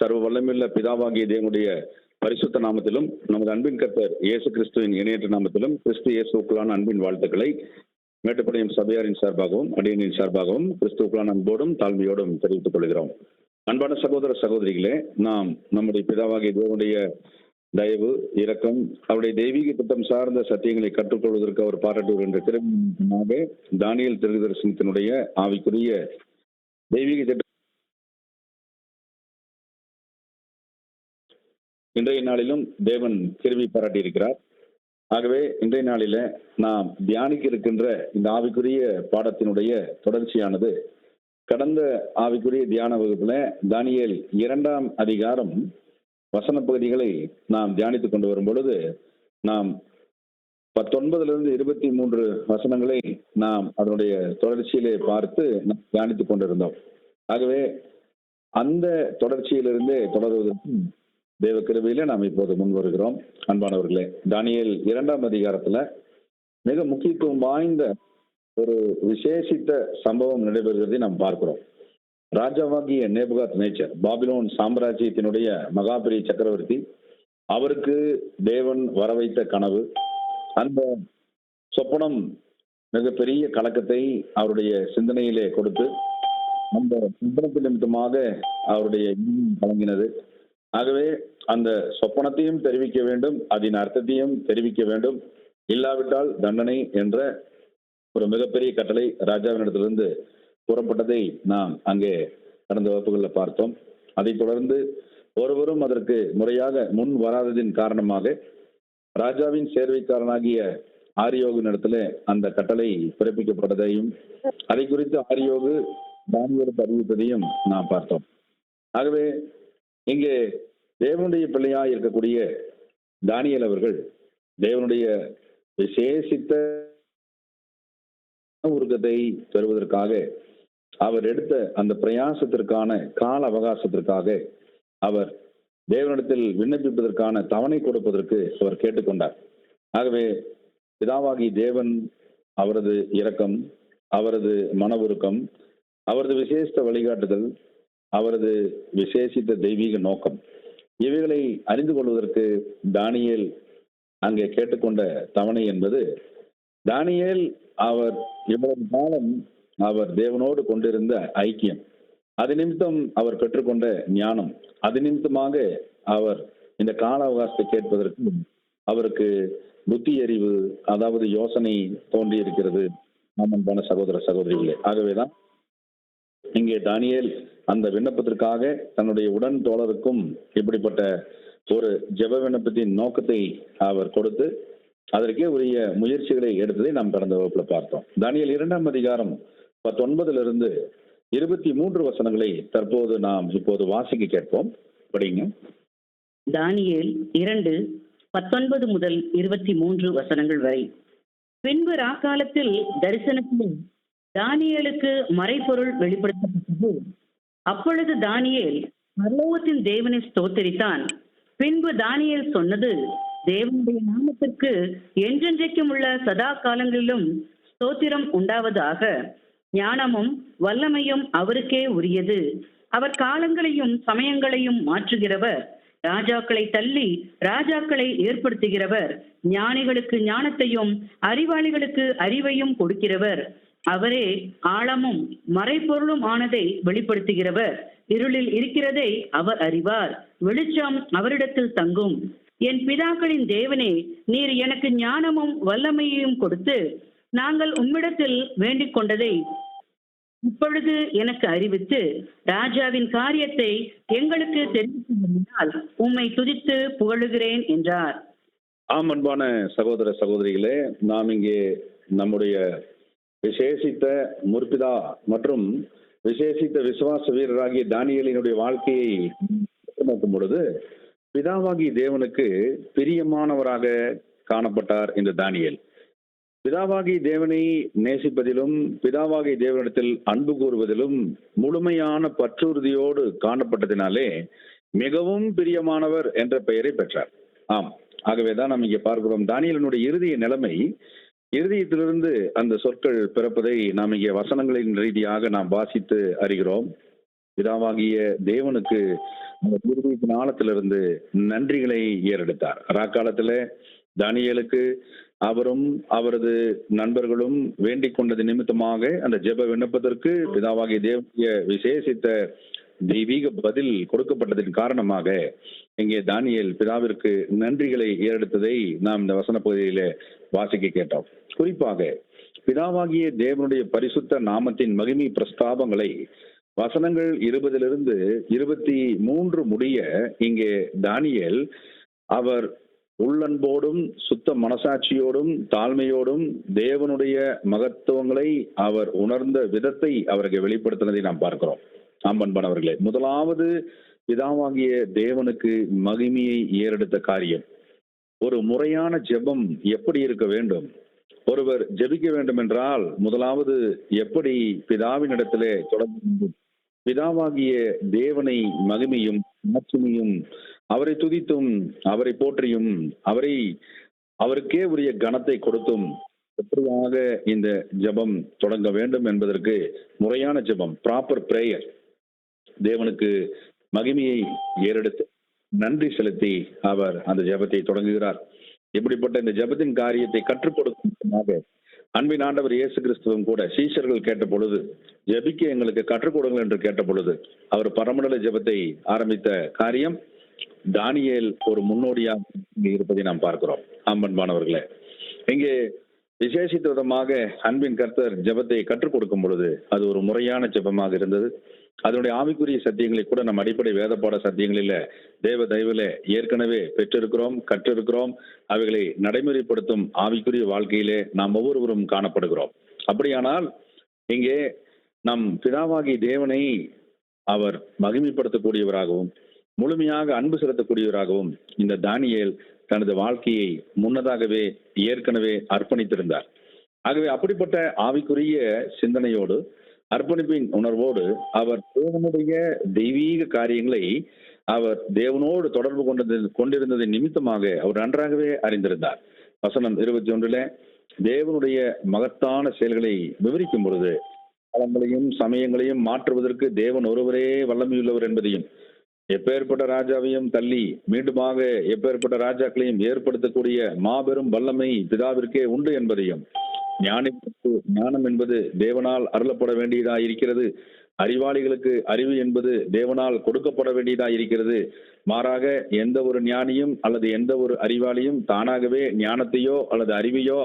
சர்வ வல்லமையுள்ள பிதாவாகிய தேவனுடைய பரிசுத்த நாமத்திலும் நமது அன்பின் கர்த்தர் இயேசு கிறிஸ்துவின் இணையற்ற நாமத்திலும் கிறிஸ்து இயேசுக்குள்ளான அன்பின் வாழ்த்துக்களை மேட்டுப்பாளையம் சபையாரின் சார்பாகவும் அடியனின் சார்பாகவும் கிறிஸ்துவுக்குள்ளான அன்போடும் தாழ்மையோடும் தெரிவித்துக் கொள்கிறோம். அன்பான சகோதர சகோதரிகளே, நாம் நம்முடைய பிதாவாகிய தேவனுடைய தயவு, இரக்கம், அவருடைய தெய்வீக திட்டம் சார்ந்த சத்தியங்களை கற்றுக்கொள்வதற்கு அவர் பாராட்டுவர் என்ற திறமையாக தானியேல் தீர்க்கதரிசனத்தினுடைய ஆவிக்குரிய தெய்வீக திட்டம் இன்றைய நாளிலும் தேவன் கிருபை பாராட்டி இருக்கிறார். ஆகவே இன்றைய நாளில நாம் தியானிக்க இருக்கின்ற இந்த ஆவிக்குரிய பாடத்தினுடைய தொடர்ச்சியானது கடந்த ஆவிக்குரிய தியான வகுப்புல தானியேல் 2ஆம் அதிகாரம் வசன பகுதிகளை நாம் தியானித்துக் கொண்டு வரும் பொழுது நாம் 19 23 வசனங்களை நாம் அதனுடைய தொடர்ச்சியிலே பார்த்து தியானித்துக் கொண்டிருந்தோம். ஆகவே அந்த தொடர்ச்சியிலிருந்தே தொடர்வதற்கு தேவ கிருபையில நாம் இப்போது முன் வருகிறோம். அன்பானவர்களே, தானியேல் 2ஆம் அதிகாரத்துல மிக முக்கியத்துவம் வாய்ந்த ஒரு விசேஷித்த சம்பவம் நடைபெறுகிறதை நாம் பார்க்கிறோம். ராஜாவாகிய நேபுகாத்நேச்சர், பாபிலோன் சாம்ராஜ்யத்தினுடைய மகாபெரிய சக்கரவர்த்தி, அவருக்கு தேவன் வரவைத்த கனவு, அந்த சொப்பனம் மிகப்பெரிய கலக்கத்தை அவருடைய சிந்தனையிலே கொடுத்து அந்த சொப்பனத்தின் நிமித்தமாக அவருடைய கலங்கினது. ஆகவே அந்த சொப்பனத்தையும் தெரிவிக்க வேண்டும், அதன் அர்த்தத்தையும் தெரிவிக்க வேண்டும், இல்லாவிட்டால் தண்டனை என்ற ஒரு மிகப்பெரிய கட்டளை ராஜாவினிடத்திலிருந்து கூறப்பட்டதை நாம் அங்கே கடந்த வகுப்புகளில் பார்த்தோம். அதைத் தொடர்ந்து ஒருவரும் அதற்கு முறையாக முன் வராததின் காரணமாக ராஜாவின் சேர்வைக்காரனாகிய ஆரியோகினிடத்துல அந்த கட்டளை பிறப்பிக்கப்பட்டதையும் அதை குறித்து ஆரியோகு தானியேலுக்கு அறிவித்ததையும் நாம் பார்த்தோம். ஆகவே இங்கே தேவனுடைய பிள்ளையாய் இருக்கக்கூடிய தானியேல் அவர்கள் தேவனுடைய விசேஷித்த உருக்கத்தை பெறுவதற்காக அவர் எடுத்த அந்த பிரயாசத்திற்கான கால அவகாசத்திற்காக அவர் தேவனிடத்தில் விண்ணப்பிப்பதற்கான தவணை கொடுப்பதற்கு அவர் கேட்டுக்கொண்டார். ஆகவே பிதாவாகி தேவன் அவரது இரக்கம், அவரது மன உருக்கம், அவரது விசேஷ வழிகாட்டுதல், அவரது விசேஷித்த தெய்வீக நோக்கம், இவைகளை அறிந்து கொள்வதற்கு தானியேல் அங்கே கேட்டுக்கொண்ட தவணை என்பது, தானியேல் அவர் இவ்வளவு காலம் அவர் தேவனோடு கொண்டிருந்த ஐக்கியம், அது நிமித்தம் அவர் பெற்றுக்கொண்ட ஞானம், அது நிமித்தமாக அவர் இந்த கால அவகாசத்தை கேட்பதற்கு அவருக்கு புத்தி அறிவு, அதாவது யோசனை தோன்றி இருக்கிறது. அன்பான சகோதர சகோதரிகளே, ஆகவேதான் இங்கே தானியேல் அந்த விண்ணப்பத்திற்காக தன்னுடைய உடன் தோழருக்கும் இப்படிப்பட்ட ஒரு ஜெப விண்ணப்பத்தின் நோக்கத்தை அவர் கொடுத்து அதற்கே உரிய முயற்சிகளை எடுத்ததை நாம் கடந்த வகுப்புல பார்த்தோம். தானியேல் 2ஆம் அதிகாரம் 19 23 வசனங்களை தற்போது நாம் இப்போது வாசிக்க கேட்போம். படிங்க. தானியேல் 2:19 முதல் 23 வசனங்கள் வரை. பின்பு ராக்காலத்தில் தரிசனத்தில் தானியேலுக்கு மறைபொருள் வெளிப்படுத்தப்பட்டது. அப்பொழுது தானியேல் பரலோகத்தின் தேவனை ஸ்தோத்திரித்தான். பின்பு தானியேல் சொன்னது, தேவனுடைய நாமத்திற்கு என்றென்றைக்கும் உள்ள சதா காலங்களிலும் ஸ்தோத்திரம் உண்டாவதாக. ஞானமும் வல்லமையும் அவருக்கே உரியது. அவர் காலங்களையும் சமயங்களையும் மாற்றுகிறவர். ராஜாக்களை தள்ளி ராஜாக்களை ஏற்படுத்துகிறவர். ஞானிகளுக்கு ஞானத்தையும் அறிவாளிகளுக்கு அறிவையும் கொடுக்கிறவர். அவரே ஆழமும் மறைபொருளும் ஆனதை வெளிப்படுத்துகிறவர். இருளில் இருக்கிறதை அவர் அறிவார். வெளிச்சம் அவரிடத்தில் தங்கும். என் பிதாக்களின் தேவனே, நீர் எனக்கு ஞானமும் வல்லமையையும் கொடுத்து நாங்கள் உம்மிடத்தில் வேண்டிக் கொண்டதை இப்பொழுது எனக்கு அறிவித்து ராஜாவின் காரியத்தை எங்களுக்கு தெரிவித்தால் உம்மை துதித்து புகழுகிறேன் என்றார். ஆம், அன்பான சகோதர சகோதரிகளே, நாம் இங்கே நம்முடைய விசேஷித்த முற்பிதா மற்றும் விசேஷித்த விசுவாச வீரராகிய தானியேலினுடைய வாழ்க்கையை நோக்கும் பொழுது பிதாவாகிய தேவனுக்கு பிரியமானவராக காணப்பட்டார் இந்த தானியேல். பிதாவாகிய தேவனை நேசிப்பதிலும் பிதாவாகிய தேவனிடத்தில் அன்பு கூறுவதிலும் முழுமையான பற்றுறுதியோடு காணப்பட்டதினாலே மிகவும் பிரியமானவர் என்ற பெயரை பெற்றார். ஆம், ஆகவேதான் நாம் இங்கே பார்க்கிறோம். தானியேலினுடைய இறுதிய நிலைமை, இருதயத்திலிருந்து அந்த சொற்கள் பிறப்பதை நாம் இங்கே வசனங்களின் ரீதியாக நாம் வாசித்து அறிகிறோம். பிதாவாகிய தேவனுக்கு அந்த இருதயத்தின் ஆழத்திலிருந்து நன்றிகளை ஏறெடுத்தார். ராக்காலத்துல தானியேலுக்கு அவரும் அவரது நண்பர்களும் வேண்டிக் கொண்டது நிமித்தமாக அந்த ஜெப விண்ணப்பத்திற்கு பிதாவாகிய தேவனுடைய விசேஷித்த தெய்வீக பதில் கொடுக்கப்பட்டதின் காரணமாக இங்கே தானியேல் பிதாவிற்கு நன்றிகளை ஏறெடுத்ததை நாம் இந்த வசன பகுதியில வாசிக்க கேட்டோம். குறிப்பாக பிதாவாகிய தேவனுடைய பரிசுத்த நாமத்தின் மகிமை பிரஸ்தாபங்களை வசனங்கள் 20 23 முடிய இங்கே தானியேல் அவர் உள்ளன்போடும் சுத்த மனசாட்சியோடும் தாழ்மையோடும் தேவனுடைய மகத்துவங்களை அவர் உணர்ந்த விதத்தை அவருக்கு வெளிப்படுத்தினதை நாம் பார்க்கிறோம். அன்பன்பனவர்களே, முதலாவது பிதாவாகிய தேவனுக்கு மகிமையை ஏறெடுத்த காரியம், ஒரு முறையான ஜெபம் எப்படி இருக்க வேண்டும், ஒருவர் ஜெபிக்க வேண்டும் என்றால் முதலாவது எப்படி பிதாவினிடத்திலே தொடர்ந்து பிதாவாகிய தேவனை மகிமையும் மாட்சிமையும் அவரை துதித்தும் அவரை போற்றியும் அவருக்கே உரிய கனத்தை கொடுத்தும் எப்படியாக இந்த ஜெபம் தொடங்க வேண்டும் என்பதற்கு முறையான ஜெபம், ப்ராப்பர் பிரேயர், தேவனுக்கு மகிமையை ஏறெடுத்து நன்றி செலுத்தி அவர் அந்த ஜெபத்தை தொடங்குகிறார். இப்படிப்பட்ட இந்த ஜெபத்தின் காரியத்தை கற்றுக் கொடுக்கும் அன்பின் ஆண்டவர் இயேசு கிறிஸ்துவும் கூட சீஷர்கள் கேட்ட பொழுது, ஜெபிக்க எங்களுக்கு கற்றுக் கொடுங்கள் என்று கேட்ட பொழுது அவர் பரமண்டல ஜெபத்தை ஆரம்பித்த காரியம் தானியேல் ஒரு முன்னோடியாக இருப்பதை நாம் பார்க்கிறோம். அன்பன்பானவர்களே, இங்கே விசேஷித்த விதமாக அன்பின் கர்த்தர் ஜெபத்தை கற்றுக் கொடுக்கும் பொழுது அது ஒரு முறையான ஜெபமாக இருந்தது. அதனுடைய ஆவிக்குரிய சத்தியங்களை கூட நம் அடிப்படை வேதப்பாட சத்தியங்களில தேவ தயவுல ஏற்கனவே பெற்றிருக்கிறோம், கற்றிருக்கிறோம். அவைகளை நடைமுறைப்படுத்தும் ஆவிக்குரிய வாழ்க்கையிலே நாம் ஒவ்வொருவரும் காணப்படுகிறோம். அப்படியானால் இங்கே நம் பிதாவாகி தேவனை அவர் மகிமைப்படுத்தக்கூடியவராகவும் முழுமையாக அன்பு செலுத்தக்கூடியவராகவும் இந்த தானியேல் தனது வாழ்க்கையை முன்னதாகவே ஏற்கனவே அர்ப்பணித்திருந்தார். ஆகவே அப்படிப்பட்ட ஆவிக்குரிய சிந்தனையோடு அர்ப்பணிப்பின் உணர்வோடு அவர் தேவனுடைய தெய்வீக காரியங்களை அவர் தேவனோடு தொடர்பு கொண்டிருந்ததின் நிமித்தமாக அவர் நன்றாகவே அறிந்திருந்தார். வசனம் 21 தேவனுடைய மகத்தான செயல்களை விவரிக்கும் பொழுது காலங்களையும் சமயங்களையும் மாற்றுவதற்கு தேவன் ஒருவரே வல்லமையுள்ளவர் என்பதையும், எப்பேற்பட்ட ராஜாவையும் தள்ளி மீண்டுமாக எப்பேற்பட்ட ராஜாக்களையும் ஏற்படுத்தக்கூடிய மாபெரும் வல்லமை பிதாவிற்கே உண்டு என்பதையும், ஞானம் என்பது தேவனால் அருளப்பட வேண்டியதாக இருக்கிறது, அறிவாளிகளுக்கு அறிவு என்பது தேவனால் கொடுக்கப்பட வேண்டியதாக இருக்கிறது, மாறாக எந்த ஒரு ஞானியும் அல்லது எந்த ஒரு அறிவாளியும் தானாகவே ஞானத்தையோ அல்லது அறிவையோ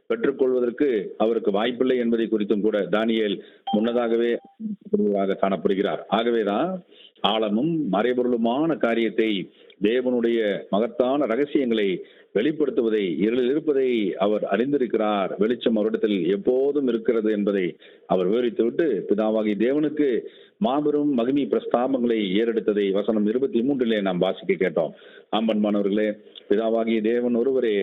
பெற்றுக்கொள்வதற்கு அவருக்கு வாய்ப்பில்லை என்பதை குறித்தும் கூட தானியேல் முன்னதாகவே காணப்படுகிறார். ஆகவேதான் ஆழமும் மறைபொருளுமான காரியத்தை, தேவனுடைய மகத்தான ரகசியங்களை வெளிப்படுத்துவதை, இருளில் இருப்பதை அவர் அறிந்திருக்கிறார். வெளிச்சம் அவரிடத்தில் எப்போதும் இருக்கிறது என்பதை அவர் விவரித்துவிட்டு பிதாவாகி தேவனுக்கு மாபெரும் மகிமை பிரஸ்தாபங்களை ஏறெடுத்ததை வசனம் 23 நாம் வாசிக்க கேட்டோம். ஆம்பன்மானவர்களே, பிதாவாகிய தேவன் ஒருவரே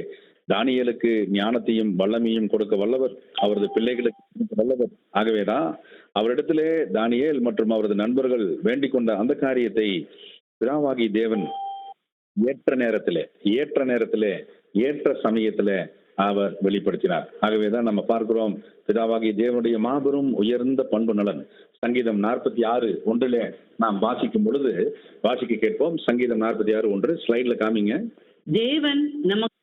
தானியேலுக்கு ஞானத்தையும் வல்லமையும் கொடுக்க வல்லவர், அவரது பிள்ளைகளுக்கு கொடுக்க வல்லவர். ஆகவேதான் அவரிடத்திலே தானியேல் மற்றும் அவரது நண்பர்கள் வேண்டிக் கொண்ட அந்த காரியத்தை பிதாவாகி தேவன் ஏற்ற நேரத்திலே ஏற்ற சமயத்துல அவர் வெளிப்படுத்தினார். ஆகவேதான் நம்ம பார்க்கிறோம் பிதாவாகிய தேவனுடைய மாபெரும் உயர்ந்த பண்பு நலன். சங்கீதம் 46:1 நாம் வாசிக்கும் பொழுது வாசிக்க கேட்போம். சங்கீதம் 46:1 ஸ்லைட்ல காமிங்க. தேவன் நமக்கு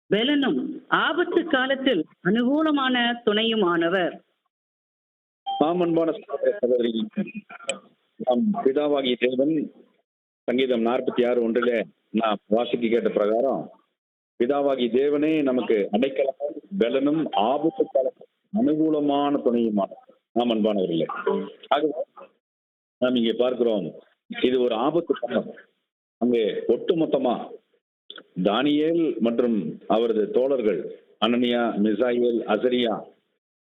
பலனும் ஆபத்து காலத்தில் அனுகூலமான துணையுமானவர். அன்பான சகோதரி, நாம் பிதாவாகிய தேவன் சங்கீதம் 46:1 நாம் வாசிக்க கேட்ட பிரகாரம் பிதாவாகிய தேவனே நமக்கு அடைக்கலமும் பலனும் ஆபத்து காலத்தில் அனுகூலமான துணையுமானவர். நாம் அன்பானவர்களே, ஆகவே நாம் இங்கே பார்க்கிறோம் இது ஒரு ஆபத்து காலம். அங்கே ஒட்டுமொத்தமா தானியேல் மற்றும் அவரது தோழர்கள் அனனியா, மிசாயேல், அசரியா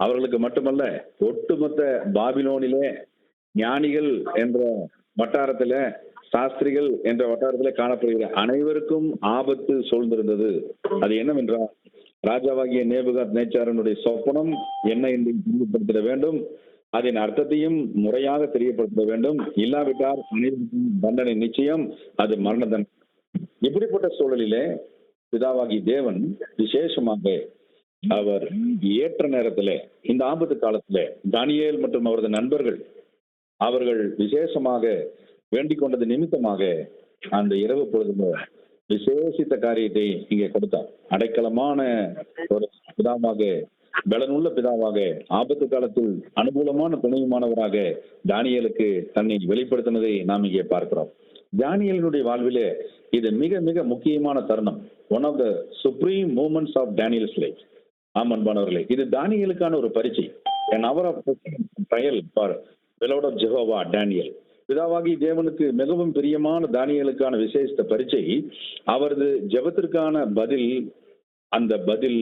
அவர்களுக்கு மட்டுமல்ல, ஒட்டுமொத்த பாபிலோனிலே ஞானிகள் என்ற வட்டாரத்துல, சாஸ்திரிகள் என்ற வட்டாரத்துல காணப்படுகிற அனைவருக்கும் ஆபத்து சூழ்ந்திருந்தது. அது என்னவென்றால், ராஜாவாகிய நேபுகாத் நேச்சாரனுடைய சொப்பனம் என்ன என்று தெரியப்படுத்த வேண்டும், அதன் அர்த்தத்தையும் முறையாக தெரியப்படுத்த வேண்டும். இல்லாவிட்டால் அனைவருக்கும் தண்டனை நிச்சயம், அது மரண தண்டனை. இப்படிப்பட்ட சூழலிலே பிதாவாகி தேவன் விசேஷமாக அவர் ஏற்ற நேரத்திலே, இந்த ஆபத்து காலத்திலே தானியேல் மற்றும் அவரது நண்பர்கள் அவர்கள் விசேஷமாக வேண்டிக் கொண்டது நிமித்தமாக அந்த இரவு பொழுதுல விசேஷித்த காரியத்தை இங்கே கொடுத்தார். அடைக்கலமான ஒரு பிதாவாக, பலனுள்ள பிதாவாக, ஆபத்து காலத்தில் அனுகூலமான துணையுமானவராக தானியேலுக்கு தன்னை வெளிப்படுத்தினதை நாம் இங்கே பார்க்கிறோம். தானியேலினுடைய வாழ்விலே இது மிக மிக முக்கியமான தருணம். One of the supreme moments of Daniel's life. அன்பானவர்களே, இது தானியேலுக்கான ஒரு பரீட்சை. an hour of trial for beloved of Jehovah Daniel. பிதாவாகி தேவனுக்கு மிகவும் பிரியமான தானியேலுக்கான விசேஷ பரீட்சை. அவரது ஜெபத்திற்கான பதில், அந்த பதில்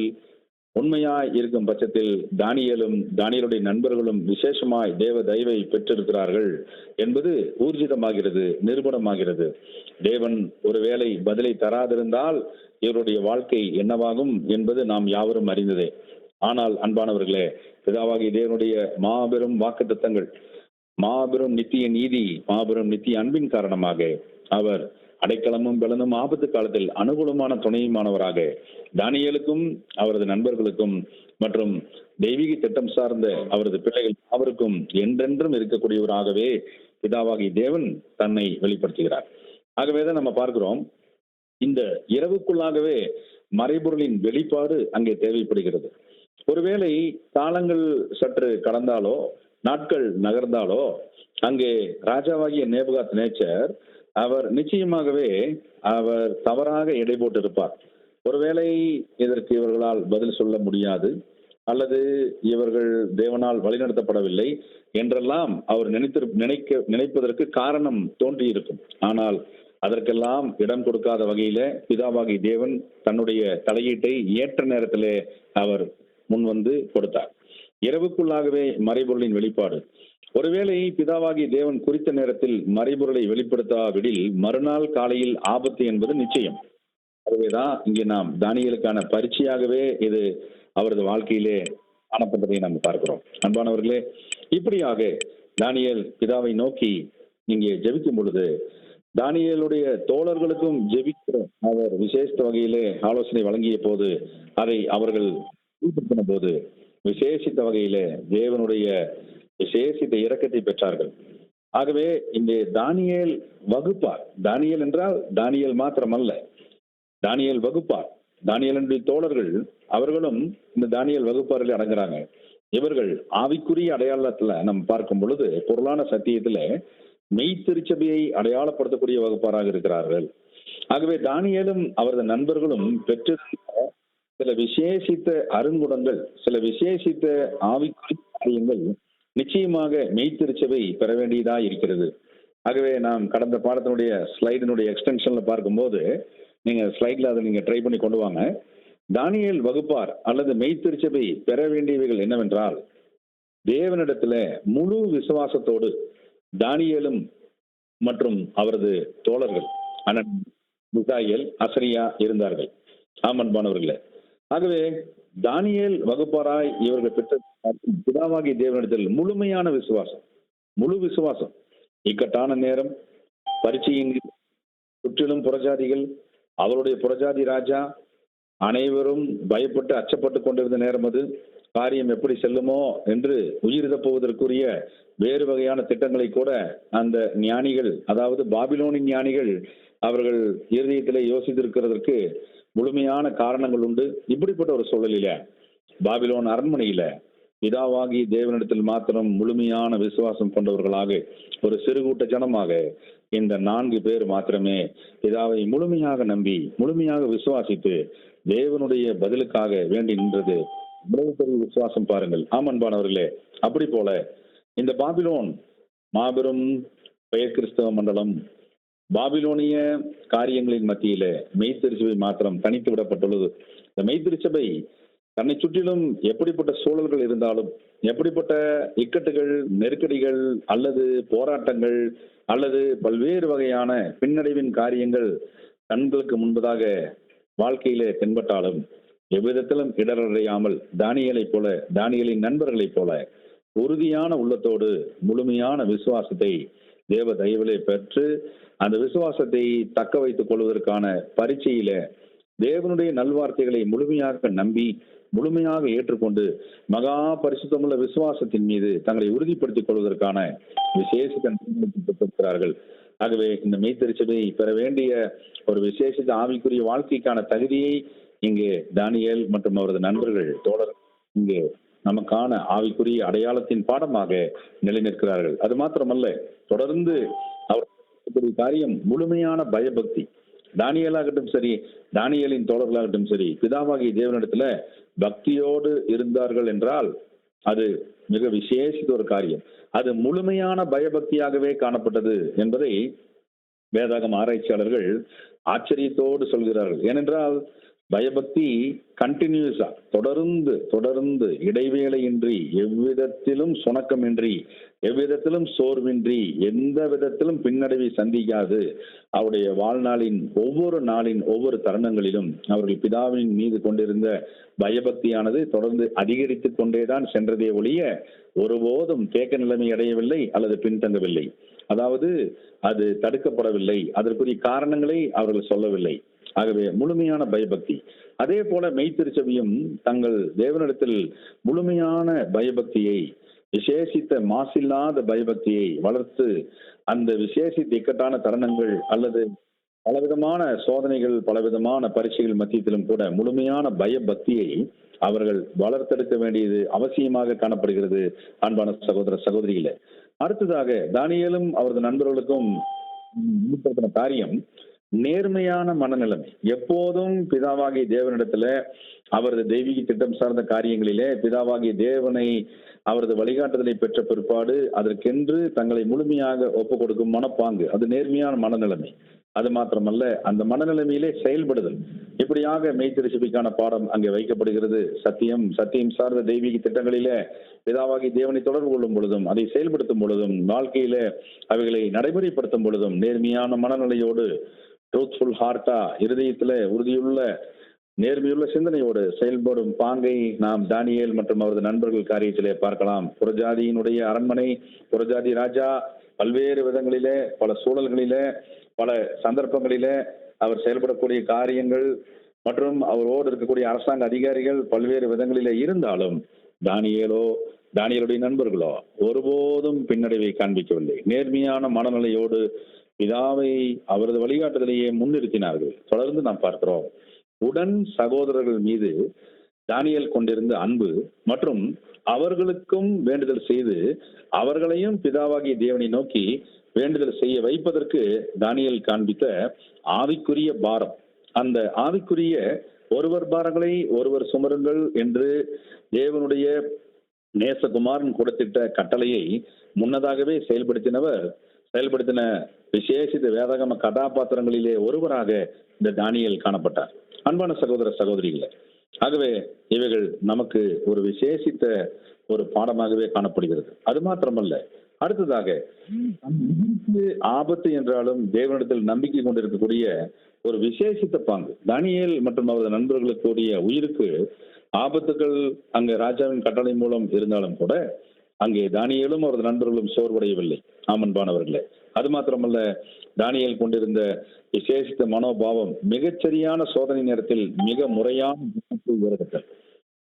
உண்மையாய் இருக்கும் பட்சத்தில் தானியேலும் தானியேலுடைய நண்பர்களும் விசேஷமாய் தேவ தயவை பெற்றிருக்கிறார்கள் என்பது ஊர்ஜிதமாகிறது, நிரூபணமாகிறது. தேவன் ஒருவேளை பதிலை தராதிருந்தால் இவருடைய வாழ்க்கை என்னவாகும் என்பது நாம் யாவரும் அறிந்ததே. ஆனால் அன்பானவர்களே, பிதாவாகி தேவனுடைய மாபெரும் வாக்குத்தத்தங்கள், மாபெரும் நித்திய நீதி, மாபெரும் நித்திய அன்பின் காரணமாக அவர் அடைக்கலமும் பலனும் ஆபத்து காலத்தில் அனுகூலமான துணையுமானவராக தானியேலுக்கும் அவரது நண்பர்களுக்கும் மற்றும் தெய்வீக திட்டம் சார்ந்த அவரது பிள்ளைகள் அவருக்கும் என்றென்றும் இருக்கக்கூடியவராகவே பிதாவாகி தேவன் தன்னை வெளிப்படுத்துகிறார். ஆகவேதான் நம்ம பார்க்கிறோம், இந்த இரவுக்குள்ளாகவே மறைபொருளின் வெளிப்பாடு அங்கே தேவைப்படுகிறது. ஒருவேளை காலங்கள் சற்று கடந்தாலோ, நாட்கள் நகர்ந்தாலோ, அங்கே ராஜாவாகிய நேபுகாத் நேச்சர் அவர் நிச்சயமாகவே அவர் தவறாக எடை போட்டு இருப்பார். ஒருவேளை இதற்கு இவர்களால் பதில் சொல்ல முடியாது, அல்லது இவர்கள் தேவனால் வழிநடத்தப்படவில்லை என்றெல்லாம் அவர் நினைப்பதற்கு காரணம் தோன்றியிருக்கும். ஆனால் அதற்கெல்லாம் இடம் கொடுக்காத வகையில பிதாவாகி தேவன் தன்னுடைய தலையீட்டை ஏற்ற நேரத்திலே அவர் முன்வந்து கொடுத்தார். இரவுக்குள்ளாகவே மறைபொருளின் வெளிப்பாடு. ஒருவேளை பிதாவாகி தேவன் குறித்த நேரத்தில் மறைபொருளை வெளிப்படுத்தாவிடில் மறுநாள் காலையில் ஆபத்து என்பது நிச்சயம். அதுவேதான் இங்கே நாம் தானியேலுக்கான பரீட்சையாகவே இது அவரது வாழ்க்கையிலே காணப்பட்டதை நாம் பார்க்கிறோம். அன்பானவர்களே, இப்படியாக தானியேல் பிதாவை நோக்கி இங்கே ஜெபிக்கும் பொழுது தானியேலுடைய தோழர்களுக்கும் ஜெபிக்கிற அவர் விசேஷ வகையிலே ஆலோசனை வழங்கிய போது, அதை அவர்கள் ஈடுபடுத்தின போது விசேஷித்த வகையிலே தேவனுடைய விசேஷித்த இரக்கத்தை பெற்றார்கள். ஆகவே இங்கே தானியேல் வகுப்பார். தானியேல் என்றால் தானியேல் மாத்திரமல்ல, தானியேல் வகுப்பார். தானியேலுடைய தோழர்கள் அவர்களும் இந்த தானியேல் வகுப்பாரில் அடங்குறாங்க. இவர்கள் ஆவிக்குரிய அடையாளத்துல நம்ம பார்க்கும் பொழுது பொருளான சத்தியத்துல மெய்த்திருச்சபையை அடையாளப்படுத்தக்கூடிய வகுப்பாராக இருக்கிறார்கள். ஆகவே தானியேலும் அவரது நண்பர்களும் பெற்ற சில விசேஷித்த அருங்குணங்கள், சில விசேஷித்த ஆவிக்குரிய காரியங்கள் நிச்சயமாக மெய்த்திருச்சபை பெற வேண்டியதா இருக்கிறது. ஆகவே நாம் கடந்த பாடத்தினுடைய ஸ்லைடினுடைய எக்ஸ்டென்ஷன்ல பார்க்கும்போது நீங்க ஸ்லைட்ல அதை நீங்க ட்ரை பண்ணி கொண்டு வாங்க. தானியேல் வகுப்பார் அல்லது மெய்த்திருச்சபை பெற வேண்டியவைகள் என்னவென்றால், தேவனிடத்துல முழு விசுவாசத்தோடு தானியேலும் மற்றும் அவரது தோழர்கள் அண்ணன் மிகாயேல், அசரியா இருந்தார்கள். ஆமன்பானவர்களே, ஆகவே தானியேல் வகுப்பாராய் இவர்கள் பெற்ற பிதாவாகி தேவனிடத்தில் முழுமையான விசுவாசம், முழு விசுவாசம். இக்கட்டான நேரம், பரீட்சையின் சுற்றிலும் புறஜாதிகள், அவருடைய புறஜாதி ராஜா அனைவரும் பயப்பட்டு அச்சப்பட்டு கொண்டிருந்த நேரம் அது. காரியம் எப்படி செல்லுமோ என்று உயிர் தப்புவதற்குரிய வேறு வகையான திட்டங்களை கூட அந்த ஞானிகள், அதாவது பாபிலோனின் ஞானிகள், அவர்கள் இருதயத்திலே யோசித்திருக்கிறதற்கு முழுமையான காரணங்கள் உண்டு. இப்படிப்பட்ட ஒரு சூழலில பாபிலோன் அரண்மனையில பிதாவாகி தேவனிடத்தில் மாத்திரம் முழுமையான விசுவாசம் கொண்டவர்களாக ஒரு சிறு கூட்ட ஜனமாக இந்த 4 பேர் மாத்திரமே பிதாவை முழுமையாக நம்பி முழுமையாக விசுவாசித்து தேவனுடைய பதிலுக்காக வேண்டி நின்றது. இவ்வளவு பெரிய விசுவாசம் பாருங்கள். ஆமன்பானவர்களே, அப்படி போல இந்த பாபிலோன் மாபெரும் பெயர் கிறிஸ்தவ மண்டலம், பாபிலோனிய காரியங்களின் மத்தியில மெய்த்திருச்சபை மாத்திரம் தனித்து விடப்பட்டுள்ளது. இந்த மெய்த்திருச்சபை தன்னை சுற்றிலும் எப்படிப்பட்ட சூழல்கள் இருந்தாலும், எப்படிப்பட்ட இக்கட்டுகள், நெருக்கடிகள் அல்லது போராட்டங்கள் அல்லது பல்வேறு வகையான பின்னடைவின் காரியங்கள் கண்களுக்கு முன்பதாக வாழ்க்கையிலே தென்பட்டாலும் எவ்விதத்திலும் இடரடையாமல் தானியேலைப் போல, தானியேலின் நண்பர்களைப் போல உறுதியான உள்ளத்தோடு முழுமையான விசுவாசத்தை தேவ தயவிலே பெற்று அந்த விசுவாசத்தை தக்க வைத்துக் கொள்வதற்கான பரீட்சையில தேவனுடைய நல்வார்த்தைகளை முழுமையாக நம்பி முழுமையாக ஏற்றுக்கொண்டு மகா பரிசுத்தமுள்ள விசுவாசத்தின் மீது தங்களை உறுதிப்படுத்திக் கொள்வதற்கான விசேஷ பெற்றிருக்கிறார்கள். ஆகவே இந்த மெய்த்திருச்சபை பெற வேண்டிய ஒரு விசேஷித்த ஆவிக்குரிய வாழ்க்கைக்கான தகுதியை இங்கே தானியேல் மற்றும் அவரது நண்பர்கள் தோழர் இங்கே நமக்கான ஆவிக்குரிய அடையாளத்தின் பாடமாக நிலைநிற்கிறார்கள். அது மாத்திரமல்ல, தொடர்ந்து அவர் காரியம் முழுமையான பயபக்தி. தானியேலாகட்டும் சரி, தானியேலின் தோழர்களாகட்டும் சரி, பிதாவாகிய தேவனிடத்துல பக்தியோடு இருந்தார்கள் என்றால் அது மிக விசேஷித்த ஒரு காரியம். அது முழுமையான பயபக்தியாகவே காணப்பட்டது என்பதை வேதாகம ஆராய்ச்சியாளர்கள் ஆச்சரியத்தோடு சொல்கிறார்கள். ஏனென்றால் பயபக்தி கண்டினியூஸா தொடர்ந்து இடைவேளையின்றி, எவ்விதத்திலும் சுணக்கமின்றி, எவ்விதத்திலும் சோர்வின்றி, எந்த விதத்திலும் பின்னடைவை சந்திக்காது அவருடைய வாழ்நாளின் ஒவ்வொரு தருணங்களிலும் அவர்கள் பிதாவின் மீது கொண்டிருந்த பயபக்தியானது தொடர்ந்து அதிகரித்து கொண்டேதான் சென்றதே ஒழிய ஒருபோதும் தேக்க நிலைமை அடையவில்லை அல்லது பின்தங்கவில்லை. அதாவது அது தடுக்கப்படவில்லை, அதற்குரிய காரணங்களை அவர்கள் சொல்லவில்லை. ஆகவே முழுமையான பயபக்தி. அதே போல மெய்த்திருச்சபையும் தங்கள் தேவனிடத்தில் முழுமையான பயபக்தியை, விசேஷித்த மாசில்லாத பயபக்தியை வளர்த்து அந்த விசேஷித்த இக்கட்டான தருணங்கள் அல்லது பலவிதமான சோதனைகள், பலவிதமான பரீட்சைகள் மத்தியிலும் கூட முழுமையான பயபக்தியை அவர்கள் வளர்த்தெடுக்க வேண்டியது அவசியமாக காணப்படுகிறது. அன்பான சகோதர சகோதரிகளே, அடுத்ததாக தானியேலும் அவரது நண்பர்களுக்கும் காரியம் நேர்மையான மனநிலைமை. எப்போதும் பிதாவாகிய தேவனிடத்துல அவரது தெய்வீக திட்டம் சார்ந்த காரியங்களிலே பிதாவாகிய தேவனை அவரது வழிகாட்டுதலை பெற்ற பிற்பாடு அதற்கென்று தங்களை முழுமையாக ஒப்புக் கொடுக்கும் மனப்பாங்கு, அது நேர்மையான மனநிலைமை. அது மாத்திரமல்ல, அந்த மனநிலைமையிலே செயல்படுதல். இப்படியாக மெய்த்திருச்சபைக்கான பாடம் அங்கே வைக்கப்படுகிறது. சத்தியம் சார்ந்த தெய்வீக திட்டங்களிலே பிதாவாகி தேவனை தொடர்பு கொள்ளும் பொழுதும், அதை செயல்படுத்தும் பொழுதும், வாழ்க்கையில அவைகளை நடைமுறைப்படுத்தும் பொழுதும் நேர்மையான மனநிலையோடு, ட்ரூத்ஃபுல் ஹார்ட்டா, இருதயத்துல உறுதியுள்ள நேர்மையுள்ள சிந்தனையோடு செயல்படும் பாங்கை நாம் தானியேல் மற்றும் அவரது நண்பர்கள் காரியத்திலே பார்க்கலாம். புறஜாதியினுடைய அரண்மனை, புறஜாதி ராஜா பல்வேறு விதங்களிலே, பல சூழல்களிலே, பல சந்தர்ப்பங்களிலே அவர் செயல்படக்கூடிய காரியங்கள் மற்றும் அவரோடு இருக்கக்கூடிய அரசாங்க அதிகாரிகள் பல்வேறு விதங்களிலே இருந்தாலும் தானியேலுடைய நண்பர்களோ ஒருபோதும் பின்னடைவை காண்பிக்கவில்லை. நேர்மையான மனநிலையோடு பிதாவை அவரது வழிகாட்டுதலையே முன்னிறுத்தினார்கள். தொடர்ந்து நாம் பார்க்கிறோம். உடன் சகோதரர்கள் மீது தானியேல் கொண்டிருந்த அன்பு மற்றும் அவர்களுக்கும் வேண்டுதல் செய்து அவர்களையும் பிதாவாகிய தேவனை நோக்கி வேண்டுதல் செய்ய வைப்பதற்கு தானியேல் காண்பித்த ஆவிக்குரிய பாரம், அந்த ஆவிக்குரிய ஒருவர் பாரங்களை ஒருவர் சுமருங்கள் என்று தேவனுடைய நேசகுமாரன் கொடுத்திட்ட கட்டளையை முன்னதாகவே செயல்படுத்தின விசேஷித்த வேதாகம கதாபாத்திரங்களிலே ஒருவராக இந்த தானியேல் காணப்பட்டார். அன்பான சகோதர சகோதரிகளே, ஆகவே இவைகள் நமக்கு ஒரு விசேஷித்த ஒரு பாடமாகவே காணப்படுகிறது. அது மாத்திரமல்ல, அடுத்ததாக ஆபத்து என்றாலும் தேவனிடத்தில் நம்பிக்கை கொண்டிருக்கக்கூடிய ஒரு விசேஷித்த பாங்கு. தானியேல் மற்றும் அவரது நண்பர்களுக்குரிய உயிருக்கு ஆபத்துகள் அங்கே ராஜாவின் கட்டளை மூலம் இருந்தாலும் கூட அங்கே தானியேலும் அவரது நண்பர்களும் சோர்வடையவில்லை. ஆமன்பானவர்களே, அது மாத்திரமல்ல, தானியேல் கொண்டிருந்த விசேஷித்த மனோபாவம் மிகச்சரியான சோதனை நேரத்தில் மிக முறையான உயர்த்தல்.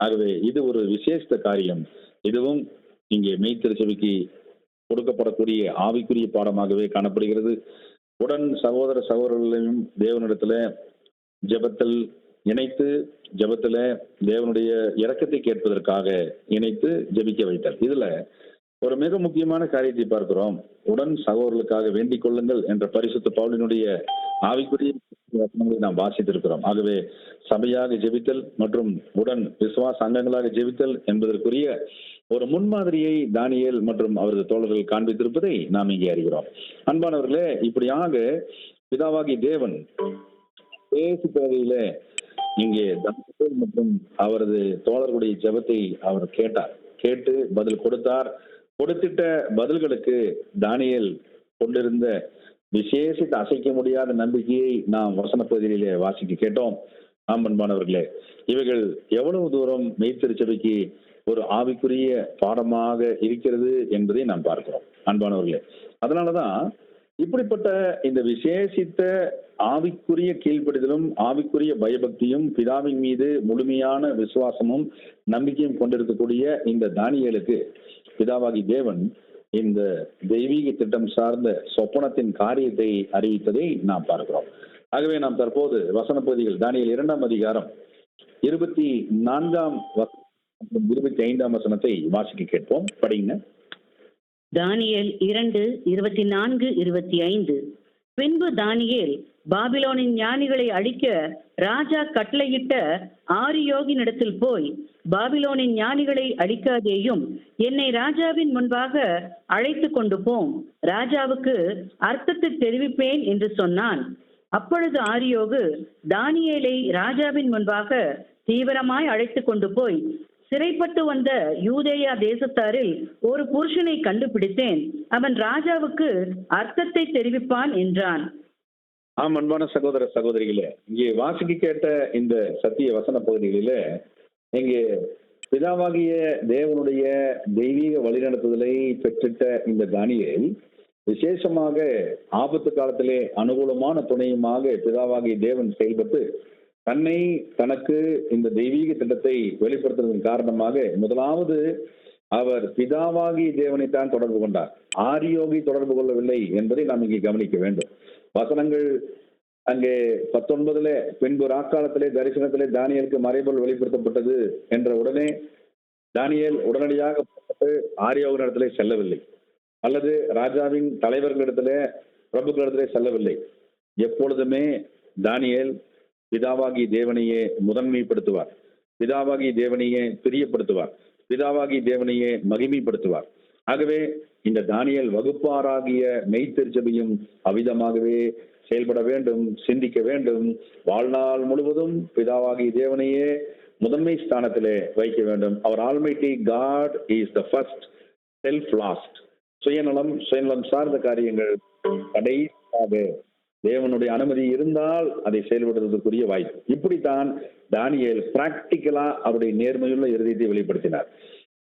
ஆகவே இது ஒரு விசேஷித்த காரியம். இதுவும் இங்கே மெய்த்திருச்சபைக்கு கொடுக்கப்படக்கூடிய ஆவிக்குரிய பாடமாகவே காணப்படுகிறது. உடன் சகோதரர்களையும் தேவனிடத்துல ஜெபத்தில் இணைத்து, ஜெபத்துல தேவனுடைய இரக்கத்தை கேட்பதற்காக இணைத்து ஜெபிக்க வைத்தல். இதுல ஒரு மிக முக்கியமான காரியத்தை பார்க்கிறோம். உடன் சகோதரர்களுக்காக வேண்டிக் கொள்ளுங்கள் என்ற பரிசுத்த பவுலினுடைய ஆவிக்குரிய வசனங்களை நாம் வாசித்திருக்கிறோம். ஆகவே சபையாக ஜெபித்தல் மற்றும் உடன் விசுவாச அங்கங்களாக ஜெபித்தல் என்பதற்குரிய ஒரு முன்மாதிரியை தானியேல் மற்றும் அவரது தோழர்கள் காண்பித்திருப்பதை நாம் இங்கே அறிகிறோம். அன்பானவர்களே, இப்படியாக பிதாவாகி தேவன் பேசுவதையில இங்கே தானியேல் மற்றும் அவரது தோழர்களுடைய ஜெபத்தை அவர் கேட்டு பதில் கொடுத்தார். கொடுத்திட்ட பதில்களுக்கு தானியேல் கொண்டிருந்த விசேஷித்த அசைக்க முடியாத நம்பிக்கையை நாம் வசன பகுதியிலே வாசிக்க கேட்டோம். அன்பானவர்களே, இவைகள் எவ்வளவு தூரம் மெய்த்திருச்சபைக்கு ஒரு ஆவிக்குரிய பாடமாக இருக்கிறது என்பதை நாம் பார்க்கிறோம். அன்பானவர்களே, அதனாலதான் இப்படிப்பட்ட இந்த விசேஷித்த ஆவிக்குரிய கீழ்ப்படிதலும் ஆவிக்குரிய பயபக்தியும் பிதாவின் மீது முழுமையான விசுவாசமும் நம்பிக்கையும் கொண்டிருக்கக்கூடிய இந்த தானியேலுக்கு பிதாவாகி தேவன் இந்த தெய்வீக திட்டம் சார்ந்த சொப்பனத்தின் காரியத்தை அறிவித்ததை நாம் பார்க்கிறோம். ஆகவே நாம் தற்போது வசன பகுதிகள் தானியேல் 2ஆம் அதிகாரம் 24 மற்றும் 25 வசனத்தை வாசிக்க கேட்போம். படிங்க. தானியேல் 2:24-25. பின்பு தானியேல் பாபிலோனின் ஞானிகளை அழிக்க ராஜா கட்டளையிட்ட ஆரியோகினிடத்தில் போய், பாபிலோனின் ஞானிகளை அழிக்காதேயும், என்னை ராஜாவின் முன்பாக அழைத்து கொண்டு போம், ராஜாவுக்கு அர்த்தத்தை தெரிவிப்பேன் என்று சொன்னான். அப்பொழுது ஆரியோகு தானியேலை ராஜாவின் முன்பாக தீவிரமாய் அழைத்து கொண்டு போய், சிறைப்பட்டு வந்த யூதேயா தேசத்தாரில் ஒரு புருஷனை கண்டுபிடித்தேன், அவன் ராஜாவுக்கு அர்த்தத்தை தெரிவிப்பான் என்றான். ஆம், அன்பான சகோதர சகோதரிகளே, இங்கே வாசிக்க கேட்ட இந்த சத்திய வசன பகுதிகளில இங்கே பிதாவாகிய தேவனுடைய தெய்வீக வழிநடத்துதலை பெற்றிட்ட இந்த தானியேல் விசேஷமாக ஆபத்து காலத்திலே அனுகூலமான துணையுமாக பிதாவாகிய தேவன் செயல்பட்டு தன்னை தனக்கு இந்த தெய்வீக திட்டத்தை வெளிப்படுத்துவதன் காரணமாக முதலாவது அவர் பிதாவாகிய தேவனைத்தான் தொடர்பு கொண்டார். ஆரியோகி தொடர்பு கொள்ளவில்லை என்பதை நாம் இங்கே கவனிக்க வேண்டும். வசனங்கள் அங்கே 19 பின்பு ராக்காலத்திலே தரிசனத்திலே தானியேலுக்கு மறைபொருள் வெளிப்படுத்தப்பட்டது என்ற உடனே தானியேல் உடனடியாக ஆரியோகனிடத்திலே செல்லவில்லை, அல்லது ராஜாவின் தலைவர்களிடத்திலே பிரபுக்களிடத்திலே செல்லவில்லை. எப்பொழுதுமே தானியேல் பிதாவாகிய தேவனையே முதன்மைப்படுத்துவார், பிதாவாகிய தேவனையே பிரியப்படுத்துவார், பிதாவாகிய தேவனையே மகிமைப்படுத்துவார். ஆகவே இந்த தானியேல் வகுப்பாராகிய மெய்த்திருச்சபையும் அவிதமாகவே செயல்பட வேண்டும், சிந்திக்க வேண்டும். வாழ்நாள் முழுவதும் பிதாவாகிய தேவனையே முதன்மை ஸ்தானத்திலே வைக்க வேண்டும். அவர் almighty God is the first, self last. சுயநலம் சார்ந்த காரியங்கள் கடைசியாக தேவனுடைய அனுமதி இருந்தால் அதை செயல்படுவதற்குரிய வாய்ப்பு. இப்படித்தான் தானியேல் பிராக்டிக்கலா அவருடைய நேர்மையுள்ள இருதயத்தை வெளிப்படுத்தினார்.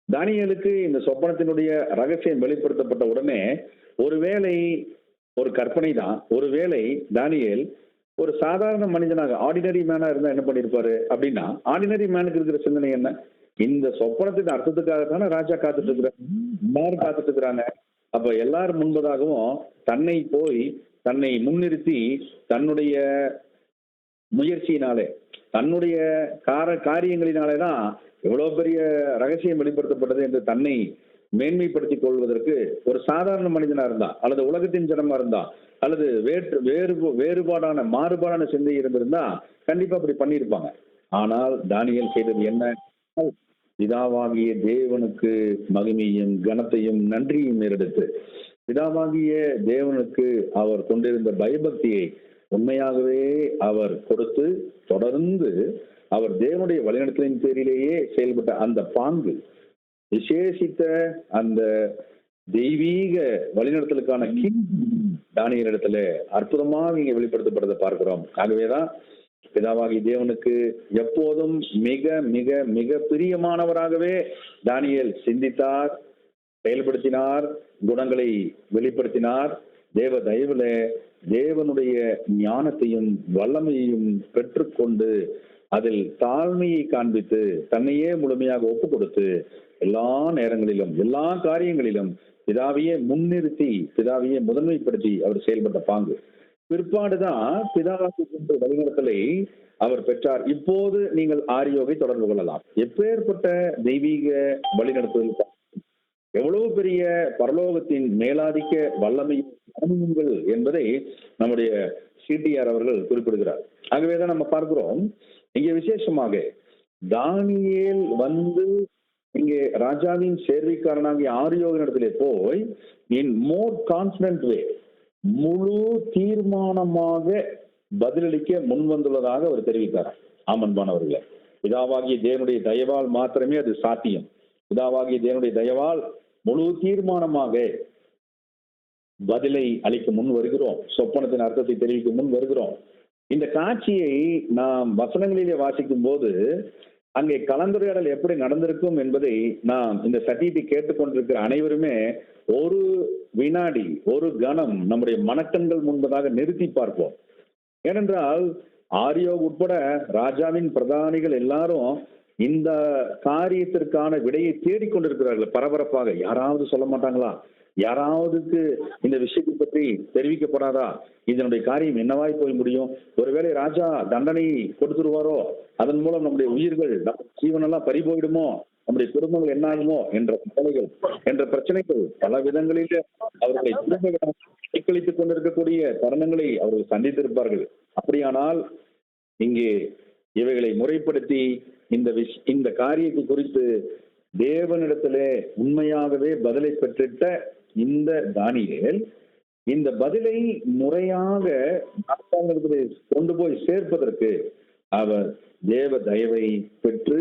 தானியேலுக்கு இந்த சொப்பனத்தினுடைய ரகசியம் வெளிப்படுத்தப்பட்ட உடனே ஒருவேளை ஒரு கற்பனை தான், ஒருவேளை தானியேல் ஒரு சாதாரண மனிதனாக ஆர்டினரி மேனா இருந்தா என்ன பண்ணிருப்பாரு அப்படின்னா, ஆர்டினரி மேனுக்கு இருக்கிற சிந்தனை என்ன? இந்த சொப்பனத்தின் அர்த்தத்துக்காகத்தானே ராஜா காத்துட்டு இருக்கிறாங்க, எல்லாரும் காத்துட்டு இருக்கிறாங்க. அப்ப எல்லாரும் முன்பதாகவும் தன்னை முன்னிறுத்தி தன்னுடைய முயற்சியினாலே தன்னுடைய காரியங்களினாலேதான் எவ்வளவு பெரிய ரகசியம் வெளிப்படுத்தப்பட்டது என்று தன்னை மேன்மைப்படுத்திக் கொள்வதற்கு ஒரு சாதாரண மனிதனா இருந்தா, அல்லது உலகத்தின் ஜனமா இருந்தா, அல்லது மாறுபாடான சிந்தை இருந்திருந்தா கண்டிப்பா அப்படி பண்ணியிருப்பாங்க. ஆனால் தானியேல் செய்தது என்ன? பிதாவாகிய தேவனுக்கு மகிமையும் கனத்தையும் நன்றியும் ஏறெடுத்து பிதாவாகிய தேவனுக்கு அவர் கொண்டிருந்த பயபக்தியை உண்மையாகவே அவர் கொடுத்து தொடர்ந்து அவர் தேவனுடைய வழிநடத்தலின் பேரிலேயே செயல்பட்ட அந்த பாங்கு, விசேஷித்த அந்த தெய்வீக வழிநடத்தலுக்கான தானியேல் இடத்துல அற்புதமாக இங்கே வெளிப்படுத்தப்படுறதை பார்க்கிறோம். ஆகவேதான் பிதாவாகிய தேவனுக்கு எப்போதும் மிக மிக மிக பிரியமானவராகவே தானியேல் சிந்தித்தார், செயல்படுத்தினார், குணங்களை வெளிப்படுத்தினார். தேவ தயவுல தேவனுடைய ஞானத்தையும் வல்லமையையும் பெற்றுக்கொண்டு அதில் தாழ்மையை காண்பித்து தன்னையே முழுமையாக ஒப்பு கொடுத்து எல்லா நேரங்களிலும் எல்லா காரியங்களிலும் பிதாவையே முன்னிறுத்தி பிதாவையே முதன்மைப்படுத்தி அவர் செயல்பட்ட பாங்கு. பிற்பாடுதான் பிதாவாகிய வழிநடத்தலை அவர் பெற்றார். இப்போது நீங்கள் ஆரியோகை தொடர்பு கொள்ளலாம். எப்பேற்பட்ட தெய்வீக வழிநடத்துதல், எவ்வளவு பெரிய பரலோகத்தின் மேலாதிக்க வல்லமைகள் என்பதை நம்முடைய சிடிஆர் அவர்கள் குறிப்பிடுகிறார். ஆகவேதான் நம்ம பார்க்கிறோம் இங்கே விசேஷமாக தானியேல் இங்கே ராஜாவின் சேர்வைக்காரனாகிய ஆரியோகனிடத்திலே போய் இன் மோர் கான்பிடன்ட் வே முழு தீர்மானமாக பதிலளிக்க முன் வந்துள்ளதாக அவர் தெரிவித்தார். ஆமன்பானவர்களே, பிதாவாகிய தேவனுடைய தயவால் மாத்திரமே அது சாத்தியம். பிதாவாகிய தேவனுடைய தயவால் முழு தீர்மானமாக பதிலை அளிக்க முன் வருகிறோம், சொப்பனத்தின் அர்த்தத்தை தெரிவிக்க முன் வருகிறோம். இந்த காட்சியை நாம் வசனங்களிலே வாசிக்கும் போது அங்கே கலந்துரையாடல் எப்படி நடந்திருக்கும் என்பதை நாம் இந்த சத்தியத்தை கேட்டுக்கொண்டிருக்கிற அனைவருமே ஒரு வினாடி ஒரு கணம் நம்முடைய மனக்கண்கள் முன்பதாக நிறுத்தி பார்ப்போம். ஏனென்றால் ஆரியோக் உட்பட ராஜாவின் பிரதானிகள் எல்லாரும் இந்த காரியத்திற்கான விடையை தேடிக்கொண்டிருக்கிறார்கள் பரபரப்பாக. யாராவது சொல்ல மாட்டாங்களா? யாராவதுக்கு இந்த விஷயத்தை பற்றி தெரிவிக்கப்படாதா? இதனுடைய காரியம் என்னவாய் போய் முடியும்? ஒருவேளை ராஜா தண்டனை கொடுத்துருவாரோ, அதன் மூலம் நம்முடைய உயிர்கள், நம்ம ஜீவனெல்லாம் பறி போயிடுமோ, நம்முடைய குடும்பங்கள் என்ன ஆகுமோ என்ற கவலைகள், என்ற பிரச்சனைகள் பல விதங்களில் அவர்களை திரும்ப சிக்கலித்துக் கொண்டிருக்கக்கூடிய தருணங்களை அவர்கள் சந்தித்திருப்பார்கள். அப்படியானால் இங்கே இவைகளை முறைப்படுத்தி இந்த காரியத்தை குறித்து தேவனிடத்திலே உண்மையாகவே பதிலை பெற்றிட்ட இந்த தானியேல் இந்த பதிலை முறையாக அரசாங்கத்திலே கொண்டு போய் சேர்ப்பதற்கு அவர் தேவ தயவை பெற்று,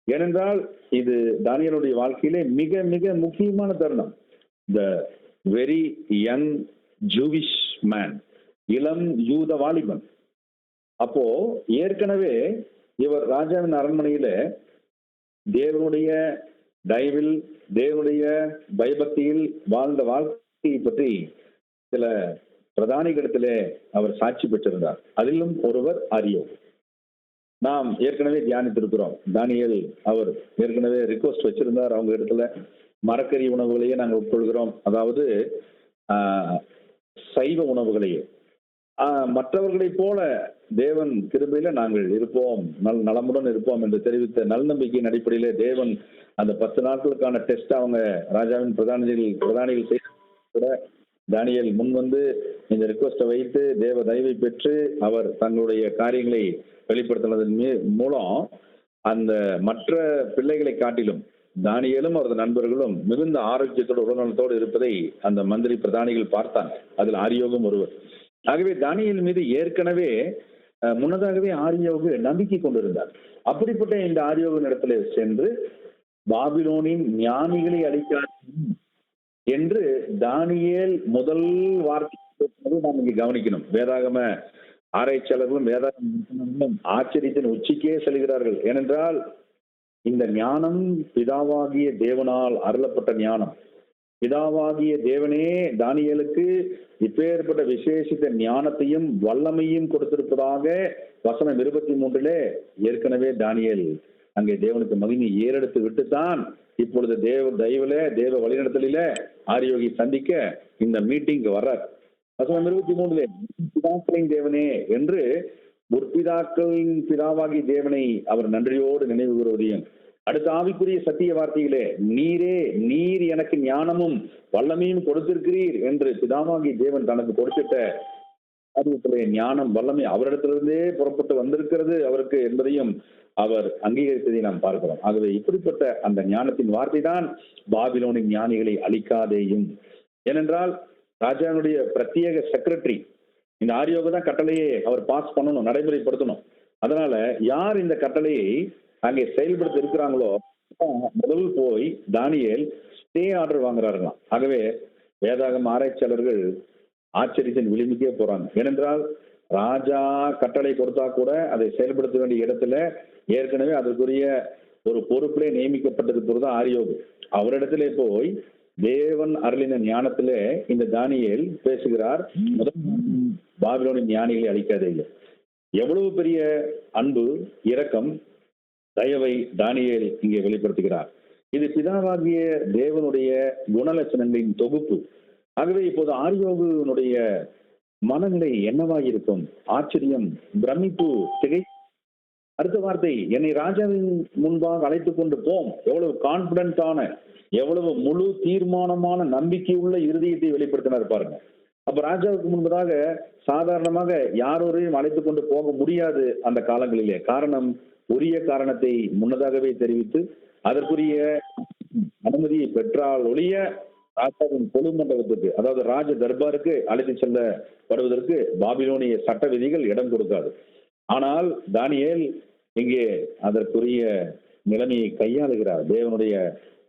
ஏனென்றால் இது தானியேலுடைய வாழ்க்கையிலே மிக மிக முக்கியமான தருணம். The very young Jewish man, இளம் யூத வாலிபன். அப்போ ஏற்கனவே இவர் ராஜாவின் அரண்மனையில தேவனுடைய தயவில், தேவனுடைய பயபக்தியில் வாழ்ந்த வாழ்க்கையை பற்றி சில பிரதானிகளிடத்திலே அவர் சாட்சி பெற்றிருந்தார். அதிலும் ஒருவர் ஆரியோகு. நாம் ஏற்கனவே தியானித்திருக்கிறோம். தானியேல் அவர் ஏற்கனவே ரிக்வெஸ்ட் வச்சிருந்தார் அவங்க இடத்துல, மரக்கறி உணவுகளையே நாங்கள் உட்கொள்கிறோம், அதாவது சைவ உணவுகளையே. மற்றவர்களைப் போல தேவன் கிருபையில நாங்கள் இருப்போம், நலமுடன் இருப்போம் என்று தெரிவித்த நல்நம்பிக்கையின் அடிப்படையிலே தேவன் அந்த 10 நாட்களுக்கான டெஸ்ட் அவங்க ராஜாவின் பிரதானிகள் செய்த கூட தானியேல் முன் வந்து இந்த ரிக்வெஸ்டை வைத்து தேவ தயவை பெற்று அவர் தங்களுடைய காரியங்களை வெளிப்படுத்தினதன் மூலம் அந்த மற்ற பிள்ளைகளை காட்டிலும் தானியேலும் அவரது நண்பர்களும் மிகுந்த ஆரோக்கியத்தோடு உடல்நலத்தோடு இருப்பதை அந்த மந்திரி பிரதானிகள் பார்த்தாங்க. அதில் ஆரியோகும் ஒருவர். ஆகவே தானியேல் மீது ஏற்கனவே முன்னதாகவே ஆரியோகு நம்பிக்கை கொண்டிருந்தார். அப்படிப்பட்ட இந்த ஆரியோகின் இடத்துல சென்று பாபிலோனின் ஞானிகளை அழிக்காது என்று தானியேல் முதல் வார்த்தை நாம் இங்கே கவனிக்கணும். வேதாகம ஆராய்ச்சியாளர்களும் வேதாகம ஆச்சரியத்தின் உச்சிக்கே செல்கிறார்கள். ஏனென்றால் இந்த ஞானம் பிதாவாகிய தேவனால் அருளப்பட்ட ஞானம். பிதாவாகிய தேவனே தானியேலுக்கு இப்பேற்பட்ட விசேஷித்த ஞானத்தையும் வல்லமையும் கொடுத்திருப்பதாக வசனம் 23 ஏற்கனவே தானியேல் அங்கே தேவனுக்கு மகிமை ஏறெடுத்து விட்டுத்தான் இப்பொழுது தேவ தயவுல தேவ வழிநடத்தலில ஆரியோகி சந்திக்க இந்த மீட்டிங் வர்றார். வசனம் 23 பிதாக்களின் தேவனே என்று முற்பிதாக்களின் பிதாவாகி தேவனை அவர் நன்றியோடு நினைவு கூறுவதையும், அடுத்த ஆவிக்குரிய சத்திய வார்த்தையிலே நீர் எனக்கு ஞானமும் வல்லமையும் கொடுத்திருக்கிறீர் என்று பிதாவாகி தேவன் தனக்கு கொடுத்திட்ட ஞானம் வல்லமை அவரிடத்திலிருந்தே புறப்பட்டு வந்திருக்கிறது அவருக்கு என்பதையும் அவர் அங்கீகரித்ததை நாம் பார்க்கிறோம். ஆகவே இப்படிப்பட்ட அந்த ஞானத்தின் வார்த்தை தான் பாபிலோனின் ஞானிகளை அழிக்காதேயும். ஏனென்றால் ராஜாவுடைய பிரத்யேக செக்ரட்டரி இந்த ஆரியோகு தான் கட்டளையை அவர் பாஸ் பண்ணணும், நடைமுறைப்படுத்தணும். அதனால யார் இந்த கட்டளையை அங்கே செயல்படுத்த இருக்கிறாங்களோ முதல் போய் தானியேல் ஸ்டே ஆர்டர் வாங்குறாருங்களாம். ஆகவே வேதாகம ஆராய்ச்சியாளர்கள் ஆச்சரியத்தின் விளிம்புக்கே போறாங்க. ஏனென்றால் ராஜா கட்டளை கொடுத்தா கூட அதை செயல்படுத்த வேண்டிய இடத்துல ஏற்கனவே அதற்குரிய ஒரு பொறுப்பிலே நியமிக்கப்பட்டிருப்பது தான் ஆரியோகு. அவரிடத்திலே போய் தேவன் அருளின ஞானத்திலே இந்த தானியேல் பேசுகிறார், முதல் பாபிலோனின் ஞானிகளை அழிக்காதே. எவ்வளவு பெரிய அன்பு, இரக்கம், தயவை தானியேல் இங்கே வெளிப்படுத்துகிறார். இது பிதாவாகிய தேவனுடைய குணலட்சணங்களின் தொகுப்பு. ஆகவே இப்போது ஆரியோகுனுடைய மனநிலை என்னவாயிருக்கும்? ஆச்சரியம், பிரமிப்பு, திகை. அடுத்த வார்த்தை, என்னை ராஜாவின் முன்பாக அழைத்துக் கொண்டு போம். எவ்வளவு கான்பிடன்டான, எவ்வளவு முழு தீர்மானமான நம்பிக்கை உள்ள இருதயத்தை வெளிப்படுத்தினார் பாருங்க. அப்ப ராஜாவுக்கு முன்பதாக சாதாரணமாக யாரோரையும் அழைத்துக் கொண்டு போக முடியாது அந்த காலங்களிலே. காரணம், உரிய காரணத்தை முன்னதாகவே தெரிவித்து அதற்குரிய அனுமதியை பெற்றால் ஒழிய ராஜாவின் கொலு மண்டபத்துக்கு, அதாவது ராஜ தர்பாருக்கு அழைத்து செல்லப்படுவதற்கு பாபிலோனிய சட்ட விதிகள் இடம் கொடுக்காது. ஆனால் தானியேல் இங்கே அதற்குரிய நிலைமையை கையாளுகிறார். தேவனுடைய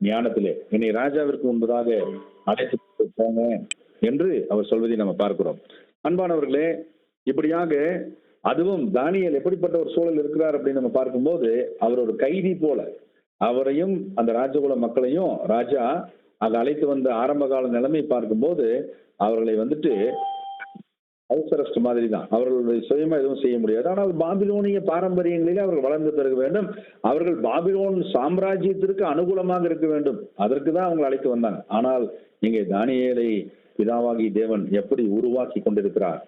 ஞானத்திலே என்னை ராஜாவிற்கு முன்பதாக அழைத்து போங்க என்று அவர் சொல்வதை நம்ம பார்க்கிறோம். அன்பானவர்களே, இப்படியாக அதுவும் தானியேல் எப்படிப்பட்ட ஒரு சூழல் இருக்கிறார் அப்படின்னு நம்ம பார்க்கும்போது, அவர் ஒரு கைதி போல அவரையும் அந்த ராஜகுல மக்களையும் ராஜா அதை அழைத்து வந்த ஆரம்ப கால நிலைமை பார்க்கும்போது அவர்களை வந்துட்டு ஹவுஸ் அரெஸ்ட் மாதிரி தான். அவர்களுடைய சுயமா எதுவும் செய்ய முடியாது. ஆனால் பாபிலோனிய பாரம்பரியங்களிலே அவர்கள் வளர்ந்து பெருக வேண்டும். அவர்கள் பாபிலோன் சாம்ராஜ்யத்திற்கு அனுகூலமாக இருக்க வேண்டும். அதற்கு தான் அவங்க அழைத்து வந்தாங்க. ஆனால் இங்கே தானியேலை பிதாவாகி தேவன் எப்படி உருவாக்கி கொண்டிருக்கிறார்,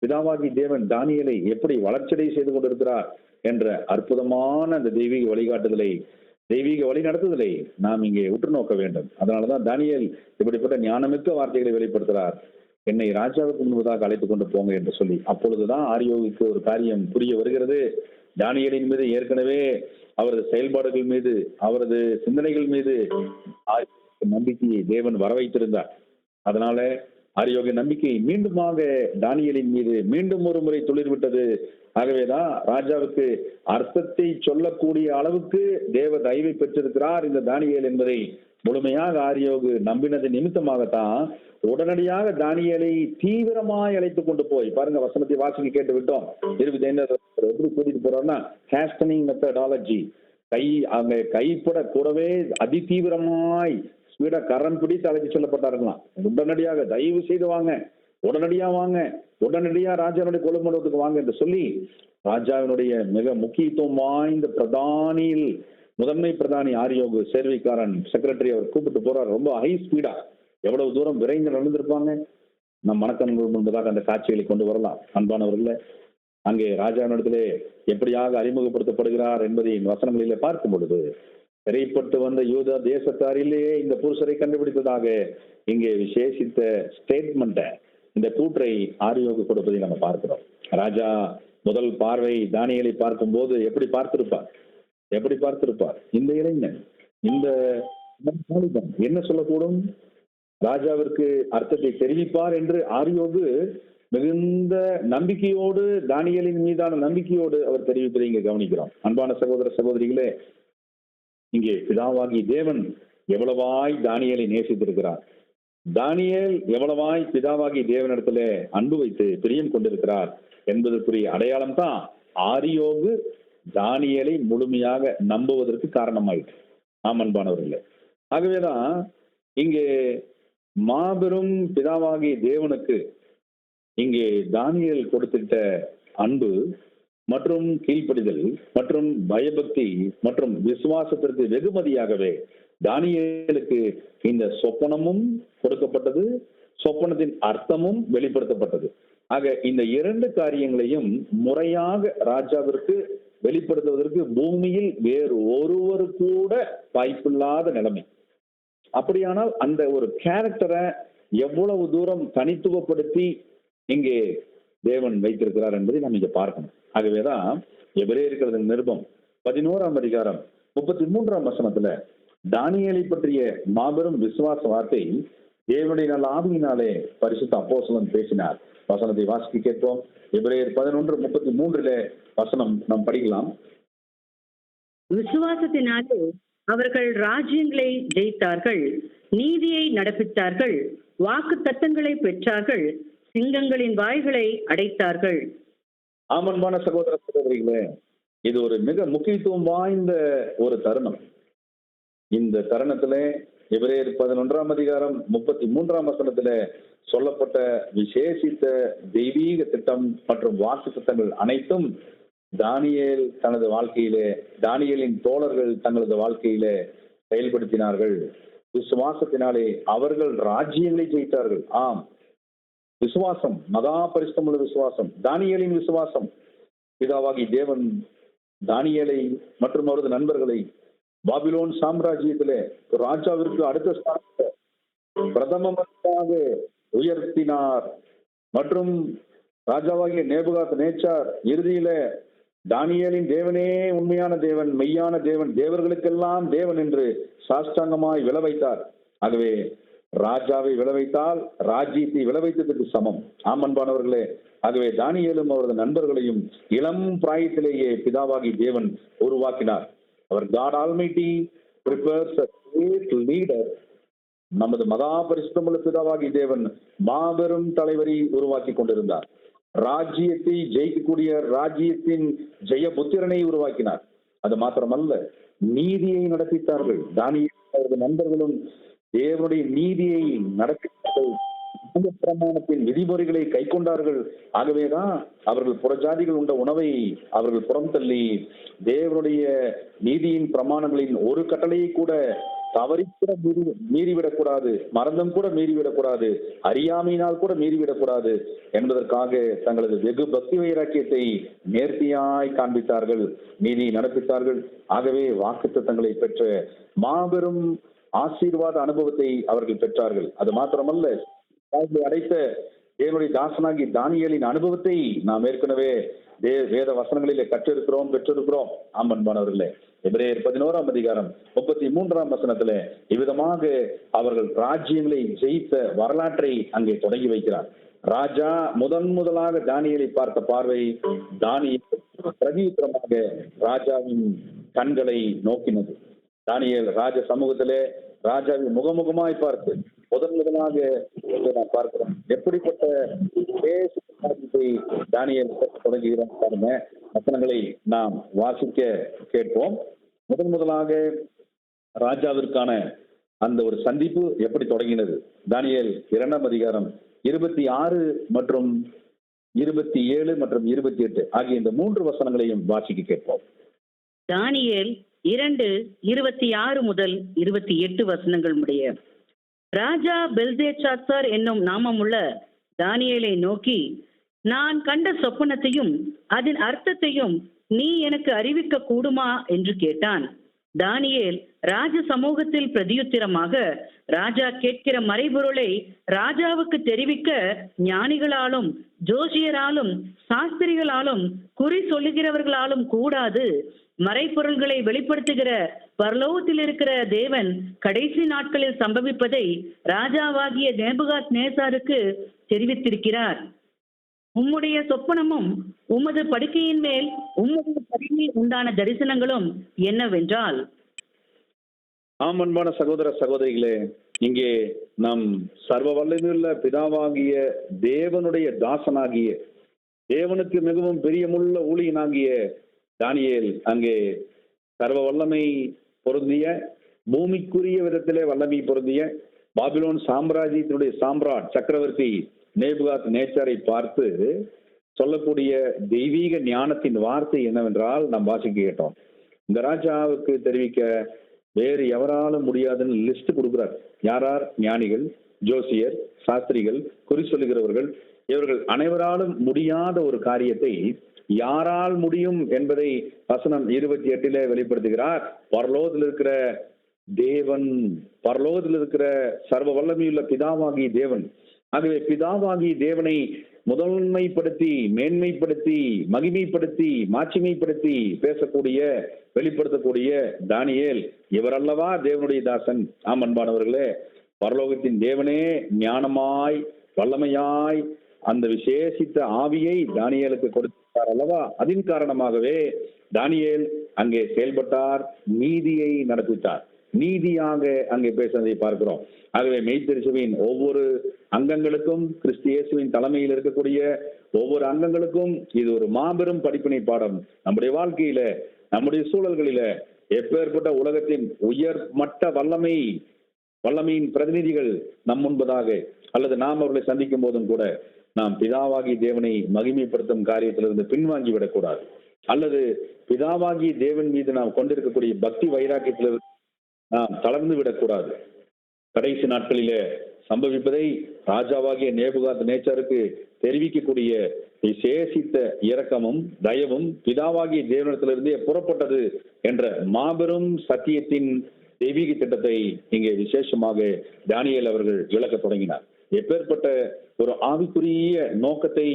பிதாவாகி தேவன் தானியேலை எப்படி வளர்ச்சியடை செய்து கொண்டிருக்கிறார் என்ற அற்புதமான அந்த தெய்வீக வழிகாட்டுதலை, தெய்வீக வழி நடத்துதலை நாம் இங்கே உற்று நோக்க வேண்டும். அதனாலதான் தானியேல் இப்படிப்பட்ட ஞானமிக்க வார்த்தைகளை வெளிப்படுத்துகிறார். என்னை ராஜாவுக்கு முன்பதாக அழைத்துக் கொண்டு போங்க என்று சொல்லி. அப்பொழுதுதான் ஆரியோவுக்கு ஒரு காரியம் புரிய வருகிறது. தானியேலின் மீது ஏற்கனவே அவரது செயல்பாடுகள் மீது, அவரது சிந்தனைகள் மீது நம்பிக்கையை தேவன் வர வைத்திருந்தார். அதனால ஆரியோக நம்பிக்கை மீண்டுமாக தானியேலின் மீது மீண்டும் ஒரு முறை துளிர்விட்டது. ஆகவேதான் ராஜாவுக்கு அர்த்தத்தை சொல்லக்கூடிய அளவுக்கு தேவ தயவை பெற்றிருக்கிறார் இந்த தானியேல் என்பதை முழுமையாக ஆரியோகு நம்பினது நிமித்தமாகத்தான் உடனடியாக தானியேலை தீவிரமாய் அழைத்துக் கொண்டு போய், பாருங்க வசனத்தை வாசிக்க கேட்டு விட்டோம். எப்படி கூட்டிட்டு போறாருன்னா ஹேஸ்டனிங் மெத்தடாலஜி, அங்க கைப்பட கூடவே அதிதீவிரமாய் ஸ்பீடா கரண் பிடித்து அழைத்து சொல்லப்பட்டார்களாம். உடனடியாக தயவு செய்து வாங்க, உடனடியா வாங்க, உடனடியா ராஜாவுடைய கொலுமண்டபத்துக்கு வாங்க என்று சொல்லி ராஜாவினுடைய மிக முக்கியத்துவம் வாய்ந்த பிரதானியில் முதன்மை பிரதானி ஆரியோகு சேர்வைக்காரன் செக்ரட்டரி அவர் கூப்பிட்டு போறார். ரொம்ப ஹை ஸ்பீடா, எவ்வளவு தூரம் விரைந்து நடந்திருப்பாங்க. நம் மனக்கண்கள் முன்பதாக அந்த காட்சிகளை கொண்டு வரலாம். அன்பானவர்களே, அங்கே ராஜாவினிடத்திலே எப்படியாக அறிமுகப்படுத்தப்படுகிறார் என்பதை வசனங்களிலே பார்க்கும் பொழுது, சிறைப்பட்டு வந்த யூதா தேசத்தாரிலேயே இந்த புருஷரை கண்டுபிடித்ததாக இங்கே விசேஷித்த ஸ்டேட்மெண்ட்டை, இந்த கூற்றை ஆரியோகு கொடுப்பதை நம்ம பார்க்கிறோம். ராஜா முதல் பார்வை தானியேலை பார்க்கும் போது எப்படி பார்த்திருப்பார், எப்படி பார்த்திருப்பார்? இந்த இளைஞன், இந்த என்ன சொல்லக்கூடும், ராஜாவிற்கு அர்த்தத்தை தெரிவிப்பார் என்று ஆரியோகு மிகுந்த நம்பிக்கையோடு, தானியேலின் மீதான நம்பிக்கையோடு அவர் தெரிவிப்பதை இங்கே கவனிக்கிறோம். அன்பான சகோதர சகோதரிகளே, இங்கே பிதாவாகி தேவன் எவ்வளவாய் தானியேலை நேசித்திருக்கிறார், தானியேல் எவ்வளவாய் பிதாவாகி தேவனிடத்துல அன்பு வைத்து பிரியம் கொண்டிருக்கிறார் என்பதற்குரிய அடையாளம் தான் ஆரியோகு தானியேலை முழுமையாக நம்புவதற்கு காரணமாயிற்று. ஆம் அன்பானவர்களே, ஆகவேதான் இங்கே மாபெரும் பிதாவாகி தேவனுக்கு இங்கே தானியேல் கொடுத்திட்ட அன்பு மற்றும் கீழ்ப்படிதல் மற்றும் பயபக்தி மற்றும் விசுவாசத்திற்கு வெகுமதியாகவே தானியேலுக்கு இந்த சொப்பனமும் கொடுக்கப்பட்டது, சொப்பனத்தின் அர்த்தமும் வெளிப்படுத்தப்பட்டது. ஆக இந்த இரண்டு காரியங்களையும் முறையாக ராஜாவிற்கு வெளிப்படுத்துவதற்கு பூமியில் வேறு ஒருவர் கூட வாய்ப்பில்லாத நிலைமை. அப்படியானால் அந்த ஒரு கேரக்டரை எவ்வளவு தூரம் தனித்துவப்படுத்தி இங்கே தேவன் வைத்திருக்கிறார் என்பதை நாம் இங்க பார்க்கணும். ஆகவேதான் எபிரேயர் நிருபம் 11ஆம் அதிகாரம் 33ஆம் வசனத்துல தானியேலை பற்றிய மாபெரும் விசுவாச வார்த்தை தேவனுடைய நல்ல ஆவியினாலே பரிசுத்த அப்போஸ்தலன் பேசினார். வசனத்தை வாசிக்க கேட்போம். எபிரேயர் 11:33 வசனம் நாம் படிக்கலாம். விசுவாசத்தினாலே அவர்கள் ராஜ்யங்களை ஜெயித்தார்கள், நீதியை நடப்பித்தார்கள், வாக்கு தத்தங்களை பெற்றார்கள், சிங்கங்களின் வாய்களை அடைத்தார்கள். ஆமன்பான சகோதர சகோதரிகளே, இது ஒரு மிக முக்கியத்துவம் வாய்ந்த ஒரு தருணம். இந்த தருணத்திலே எபிரேயர் 11ஆம் அதிகாரம் 33ஆம் வசனத்துல சொல்லப்பட்ட விசேஷித்த தெய்வீக திட்டம் மற்றும் வாக்கு திட்டங்கள் அனைத்தும் தானியேல் தனது வாழ்க்கையிலே, தானியேலின் தோழர்கள் தங்களது வாழ்க்கையிலே செயல்படுத்தினார்கள். விசுவாசத்தினாலே அவர்கள் ராஜ்யங்களை ஜெயித்தார்கள். ஆம், விசுவாசம், மகா பரிசுத்தமுள்ள விசுவாசம், தானியேலின் விசுவாசம். பிதாவாகி தேவன் தானியேலை மற்றும் அவரது நண்பர்களை பாபிலோன் சாம்ராஜ்யத்திலே ராஜாவிற்கு அடுத்த ஸ்தானத்தை பிரதம மந்திரியாக உயர்த்தினார். மற்றும் ராஜாவாகிய நேபுகாத் நேச்சார் இறுதியில தானியேலின் தேவனே உண்மையான தேவன், மெய்யான தேவன், தேவர்களுக்கெல்லாம் தேவன் என்று சாஷ்டாங்கமாய் விழ வைத்தார். ஆகவே ராஜாவை விழ வைத்தால் ராஜ்யத்தை விழ வைத்ததற்கு சமம். ஆமன்பானவர்களே, ஆகவே தானியேலும் அவரது நண்பர்களையும் இளம் பிராயத்திலேயே பிதாவாகி தேவன் உருவாக்கினார். அவர் God Almighty prepares a great leader. நமது மகா பரிசுத்தமுள்ள பிதாவாகி தேவன் மாபெரும் தலைவரை உருவாக்கி கொண்டிருந்தார். ராஜ்யத்தை ஜெயிக்கக்கூடிய ராஜ்யத்தின் ஜெயபுத்திரனை உருவாக்கினார். அது மாத்திரமல்ல, நீதியை நடப்பித்தார்கள். தானியேல் அவரது நண்பர்களும் தேவனுடைய நீதியை நடப்பித்தார்கள். பிரமாணத்தின் விதிமுறைகளை கை கொண்டார்கள். ஆகவேதான் அவர்கள் புறஜாதிகள் உண்ட உணவை அவர்கள் புறம் தள்ளி தேவனுடைய நீதியின் பிரமாணங்களின் ஒரு கட்டளையை கூட தவறி கூட மீறிவிடக்கூடாது, மறந்தும் கூட மீறிவிடக்கூடாது, அறியாமையினால் கூட மீறிவிடக்கூடாது என்பதற்காக தங்களது வெகு பக்தி வைராக்கியத்தை நேர்த்தியாய் காண்பித்தார்கள், நீதியை நடப்பித்தார்கள். ஆகவே வாக்குத்தத்தங்களை பெற்ற மாபெரும் ஆசீர்வாத அனுபவத்தை அவர்கள் பெற்றார்கள். அது மாத்திரமல்ல, அவர்களை அடைத்த தேவனுடைய தாசனாகி தானியேலின் அனுபவத்தை நாம் ஏற்கனவே வேத வசனங்களிலே கற்றிருக்கிறோம், பெற்றிருக்கிறோம். அன்பர்களே, எபிரேயர் 11ஆம் அதிகாரம் 33ஆம் வசனத்திலே இவ்விதமாக அவர்கள் ராஜ்யங்களை ஜெயித்த வரலாற்றை அங்கே தொடங்கி வைக்கிறார். ராஜா முதலாக தானியேலை பார்த்த பார்வை, தானியேல் பிரதியுத்தரமாக ராஜாவின் கண்களை நோக்கினது. தானியேல் ராஜ சமூகத்திலே ராஜாவை முகமுகமாய் பார்த்து முதலாக நாம் பார்க்கிறோம். எப்படிப்பட்ட தானியேல் தொடங்குகிறோம் பாருங்க. வசனங்களை நாம் வாசிக்க கேட்போம். முதலாக ராஜாவிற்கான அந்த ஒரு சந்திப்பு எப்படி தொடங்கினது? தானியேல் 2ஆம் அதிகாரம் 26 மற்றும் 27 மற்றும் 28 ஆகிய இந்த 3 வசனங்களையும் வாசிக்க கேட்போம். தானியேல் 2:26 முதல் 28 வசனங்கள் உடைய. ராஜா பெல்தேஷாத்சார் என்னும் நாமமுள்ள தானியேலை நோக்கி, நான் கண்ட சொப்பனத்தையும் அதன் அர்த்தத்தையும் நீ எனக்கு அறிவிக்க கூடுமா என்று கேட்டான். தானியேல் ராஜ சமூகத்தில் பிரதியுத்திரமாக, ராஜா கேட்கிற மறைபொருளை ராஜாவுக்கு தெரிவிக்க ஞானிகளாலும் ஜோசியராலும் சாஸ்திரிகளாலும் குறி சொல்லுகிறவர்களாலும் கூடாது. மறைப்பொருள்களை வெளிப்படுத்துகிற பரலோகத்தில் இருக்கிற தேவன் கடைசி நாட்களில் சம்பவிப்பதை ராஜாவாகிய நேபுகாத் நேசாருக்கு தெரிவித்திருக்கிறார். உம்முடைய சொப்பனமும் உமது படுக்கையின் மேல் உம்முடைய படுக்கையில் உண்டான தரிசனங்களும் என்னவென்றால். அன்பான சகோதர சகோதரிகளே, இங்கே நம் சர்வ வல்லமையுள்ள பிதாவாகிய தேவனுடைய தாசனாகிய, தேவனுக்கு மிகவும் பிரியமுள்ள ஊழியனாகிய தானியேல் அங்கே சர்வ வல்லமை பொருந்திய, பூமிக்குரிய விதத்திலே வல்லமை பொருந்திய பாபிலோன் சாம்ராஜ்யத்தினுடைய சாம்ராட் சக்கரவர்த்தி நேபுகாத் நேச்சாரை பார்த்து சொல்லக்கூடிய தெய்வீக ஞானத்தின் வார்த்தை என்னவென்றால் நாம் வாசிக்க கேட்டோம். இந்த ராஜாவுக்கு தெரிவிக்க வேறு எவராலும் முடியாதுன்னு லிஸ்ட் கொடுக்கிறார். யாரார்? ஞானிகள், ஜோசியர், சாஸ்திரிகள், குறி சொல்லுகிறவர்கள். இவர்கள் அனைவராலும் முடியாத ஒரு காரியத்தை யாரால் முடியும் என்பதை வசனம் 28 வெளிப்படுத்துகிறார். பரலோகத்தில் இருக்கிற தேவன், பரலோகத்தில் இருக்கிற சர்வ வல்லமையுள்ள பிதாவாகி தேவன். ஆகவே பிதாவாகி தேவனை முதன்மைப்படுத்தி, மேன்மைப்படுத்தி, மகிமைப்படுத்தி, மாட்சிமைப்படுத்தி பேசக்கூடிய, வெளிப்படுத்தக்கூடிய தானியேல் இவர் அல்லவா தேவனுடைய தாசன்? அன்பானவர்களே, பரலோகத்தின் தேவனே ஞானமாய் வல்லமையாய் அந்த விசேஷித்த ஆவியை தானியேலுக்கு கொடுத்தார் அல்லவா? அதன் காரணமாகவே தானியேல் அங்கே செயல்பட்டார், நீதியை நடப்பித்தார், நீதியாக அங்கே பேசுவதை பார்க்கிறோம். ஆகவே மெய்த்திருச்சபையின் ஒவ்வொரு அங்கங்களுக்கும், கிறிஸ்து இயேசுவின் தலைமையில் இருக்கக்கூடிய ஒவ்வொரு அங்கங்களுக்கும் இது ஒரு மாபெரும் படிப்பினை பாடம். நம்முடைய வாழ்க்கையில, நம்முடைய சூழல்களில எப்பேற்பட்ட உலகத்தின் உயர் மட்ட வல்லமையின் பிரதிநிதிகள் நம் முன்பதாக அல்லது நாம் அவர்களை சந்திக்கும் போதும் கூட நாம் பிதாவாகி தேவனை மகிமைப்படுத்தும் காரியத்திலிருந்து பின்வாங்கி விடக்கூடாது. அல்லது பிதாவாகி தேவன் மீது நாம் கொண்டிருக்கக்கூடிய பக்தி வைராக்கியத்திலிருந்து நாம் தளர்ந்து விடக்கூடாது. கடைசி நாட்களிலே சம்பவிப்பதை ராஜாவாகிய நேபுகாத் நேச்சாருக்கு தெரிவிக்கக்கூடிய விசேஷித்த இரக்கமும் தயவும் பிதாவாகிய தேவனிடத்திலிருந்தே புறப்பட்டது என்ற மாபெரும் சத்தியத்தின் தெய்வீக திட்டத்தை இங்கே விசேஷமாக தானியேல் அவர்கள் விளக்க தொடங்கினார். எப்பேற்பட்ட ஒரு ஆவிக்குரிய நோக்கத்தை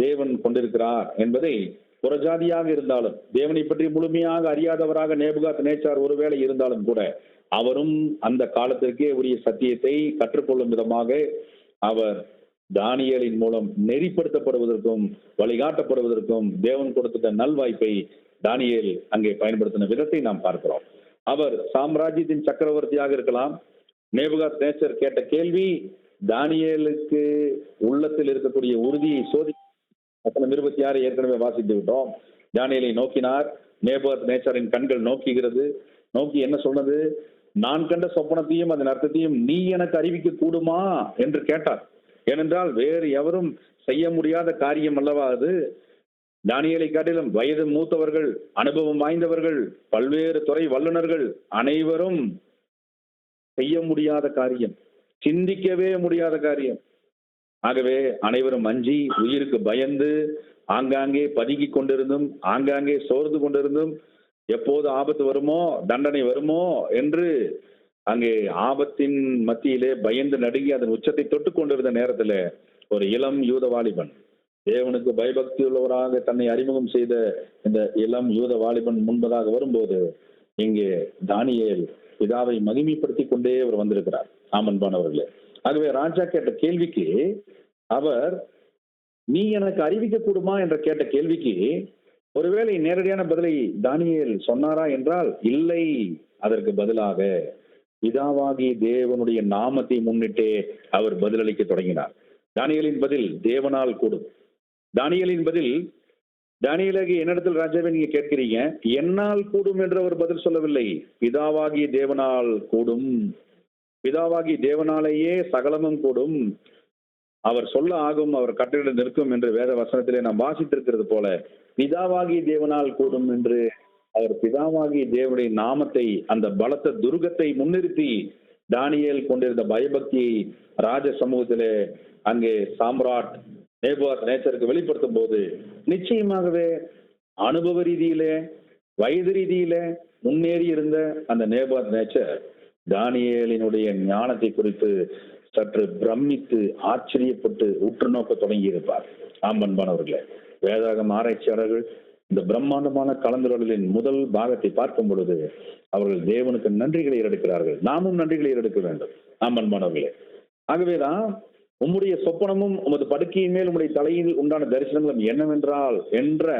தேவன் கொண்டிருக்கிறார் என்பதை புறஜாதியாக இருந்தாலும், தேவனை பற்றி முழுமையாக அறியாதவராக நேபுகாத் நேச்சார் ஒருவேளை இருந்தாலும் கூட அவரும் அந்த காலத்திற்கே உரிய சத்தியத்தை கற்றுக்கொள்ளும் விதமாக அவர் தானியேலின் மூலம் நெறிப்படுத்தப்படுவதற்கும் வழிகாட்டப்படுவதற்கும் தேவன் கொடுத்த நல்வாய்ப்பை தானியேல் அங்கே பயன்படுத்தின விதத்தை நாம் பார்க்கிறோம். அவர் சாம்ராஜ்யத்தின் சக்கரவர்த்தியாக இருக்கலாம். நேபுகாத் நேச்சர் கேட்ட கேள்வி தானியேலுக்கு உள்ளத்தில் இருக்கக்கூடிய உறுதியை சோதி. 26 ஏற்கனவே வாசித்து விட்டோம். தானியேலை நோக்கினார். நேபுகாத் நேச்சரின் கண்கள் நோக்குகிறது. நோக்கி என்ன சொன்னது? நான் கண்ட சொப்பனத்தையும் அதன் அர்த்தத்தையும் நீ எனக்கு அறிவிக்க கூடுமா என்று கேட்டார். ஏனென்றால் வேறு எவரும் செய்ய முடியாத காரியம் அல்லவா அது. தானியேலை காட்டிலும் வயது மூத்தவர்கள், அனுபவம் வாய்ந்தவர்கள், பல்வேறு துறை வல்லுநர்கள் அனைவரும் செய்ய முடியாத காரியம், சிந்திக்கவே முடியாத காரியம். ஆகவே அனைவரும் அஞ்சி உயிருக்கு பயந்து ஆங்காங்கே பதுங்கிக் கொண்டிருந்தும் ஆங்காங்கே சோர்ந்து கொண்டிருந்தும் எப்போது ஆபத்து வருமோ தண்டனை வருமோ என்று அங்கே ஆபத்தின் மத்தியிலே பயந்து நடுங்கி அதன் உச்சத்தை தொட்டுக் கொண்டிருந்த நேரத்தில் ஒரு இளம் யூத வாலிபன், தேவனுக்கு பயபக்தி உள்ளவராக தன்னை அறிமுகம் செய்த இந்த இளம் யூத வாலிபன் முன்பதாக வரும்போது இங்கே தானியேல் பிதாவை மகிமைப்படுத்திக் கொண்டே அவர் வந்திருக்கிறார். ஆமன்பானவர்களே, ஆகவே ராஜா கேட்ட கேள்விக்கு அவர், நீ எனக்கு அறிவிக்க கூடுமா என்ற கேட்ட கேள்விக்கு ஒருவேளை நேரடியான பதிலை தானியேல் சொன்னாரா என்றால் இல்லை. அதற்கு பதிலாக பிதாவாகி தேவனுடைய நாமத்தை முன்னிட்டே அவர் பதிலளிக்க தொடங்கினார். தானியேலின் பதில் தேவனால் கூடும். தானியேலின் பதில், தானியேலாகி என்னிடத்தில் ராஜாவை நீங்க கேட்கிறீங்க, என்னால் கூடும் என்று அவர் பதில் சொல்லவில்லை. பிதாவாகி தேவனால் கூடும், பிதாவாகி தேவனாலேயே சகலமும் கூடும், அவர் சொல்ல ஆகும், அவர் கட்டளை நிற்கும் என்று வேத வசனத்திலே நாம் வாசித்திருக்கிறது போல பிதாவாகி தேவனால் கூடும் என்று அவர் பிதாவாகி தேவனுடைய நாமத்தை, அந்த பலத்த துருகத்தை முன்னிறுத்தி தானியேல் கொண்டிருந்த பயபக்தியை ராஜ சமூகத்திலே அங்கே சாம்ராட் நேபுகாத் நேச்சருக்கு வெளிப்படுத்தும் போது நிச்சயமாகவே அனுபவ ரீதியிலே வயது ரீதியிலே முன்னேறி இருந்த அந்த நேபுகாத் நேச்சர் தானியேலினுடைய ஞானத்தை குறித்து சற்று பிரமித்து ஆச்சரியப்பட்டு உற்று நோக்க தொடங்கி இருப்பார். ஆம்பன்பானவர்களே, வேதாகம ஆராய்ச்சியாளர்கள் இந்த பிரம்மாண்டமான கலந்துரையாடலின் முதல் பாகத்தை பார்க்கும் பொழுது அவர்கள் தேவனுக்கு நன்றிகளை எடுக்கிறார்கள். நாமும் நன்றிகளை எடுக்க வேண்டும். ஆம்பன்பானவர்களே, ஆகவேதான் உம்முடைய சொப்பனமும் உமது படுக்கையின் மேல் உம்முடைய தலையில் உண்டான தரிசனங்களும் என்னவென்றால் என்ற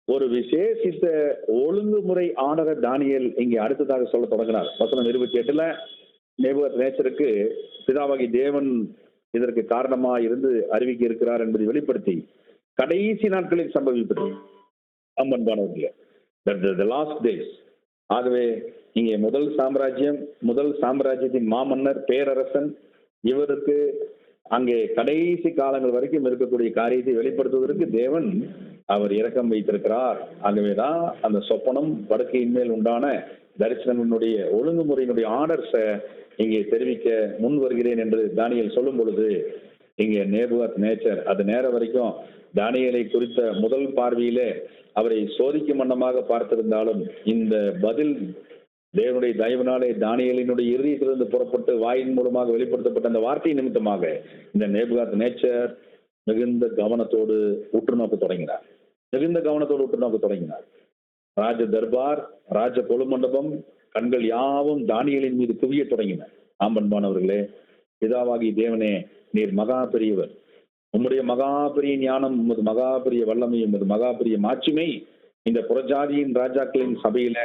ஒரு விசேஷித்த ஒழுங்குமுறை ஆடர தானியேல் இங்கே அடுத்ததாக சொல்ல தொடங்கினார். வசனம் 28 நேபுகாத் நேச்சருக்கு பிதாவாகி தேவன் இதற்கு காரணமாக இருந்து அறிவிக்க இருக்கிறார் என்பதை வெளிப்படுத்தி கடைசி நாட்களில் சம்பவிப்பது அம்பன்பானவர்களே, லாஸ்ட் டேஸ். ஆகவே இங்கே முதல் சாம்ராஜ்யத்தின் மாமன்னர் பேரரசன், இவருக்கு அங்கே கடைசி காலங்கள் வரைக்கும் இருக்கக்கூடிய காரியத்தை வெளிப்படுத்துவதற்கு தேவன் அவர் இரக்கம் வைத்திருக்கிறார். ஆகவேதான் அந்த சொப்பனம் படுக்கையின் மேல் உண்டான தரிசனங்களுடைய ஒழுங்குமுறையினுடைய ஆர்டர்ஸை இங்கே தெரிவிக்க முன் வருகிறேன் என்று தானியேல் சொல்லும் பொழுது இங்கே நேபுகாத் நேச்சர் அது நேரம் வரைக்கும் தானியேலை குறித்த முதல் பார்வையிலே அவரை சோதிக்கும் வண்ணமாக பார்த்திருந்தாலும் இந்த பதில் தேவனுடைய தயவினாலே தானியேலினுடைய இருதயத்திலிருந்து புறப்பட்டு வாயின் மூலமாக வெளிப்படுத்தப்பட்ட அந்த வார்த்தை நிமித்தமாக இந்த நேபுகாத் நேச்சர் மிகுந்த கவனத்தோடு உற்று நோக்க தொடங்கினார். ராஜ தர்பார், ராஜ கொலுமண்டபம், கண்கள் யாவும் தானியேலின் மீது குவிய தொடங்கின. ஆம்பன்பானவர்களே, பிதாவாகி தேவனே, நீர் மகா பெரியவர், உம்முடைய மகா பெரிய ஞானம், உமது மகா பெரிய வல்லமை, உமது மகா பெரிய மாட்சிமை இந்த புறஜாதியின் ராஜாக்களின் சபையில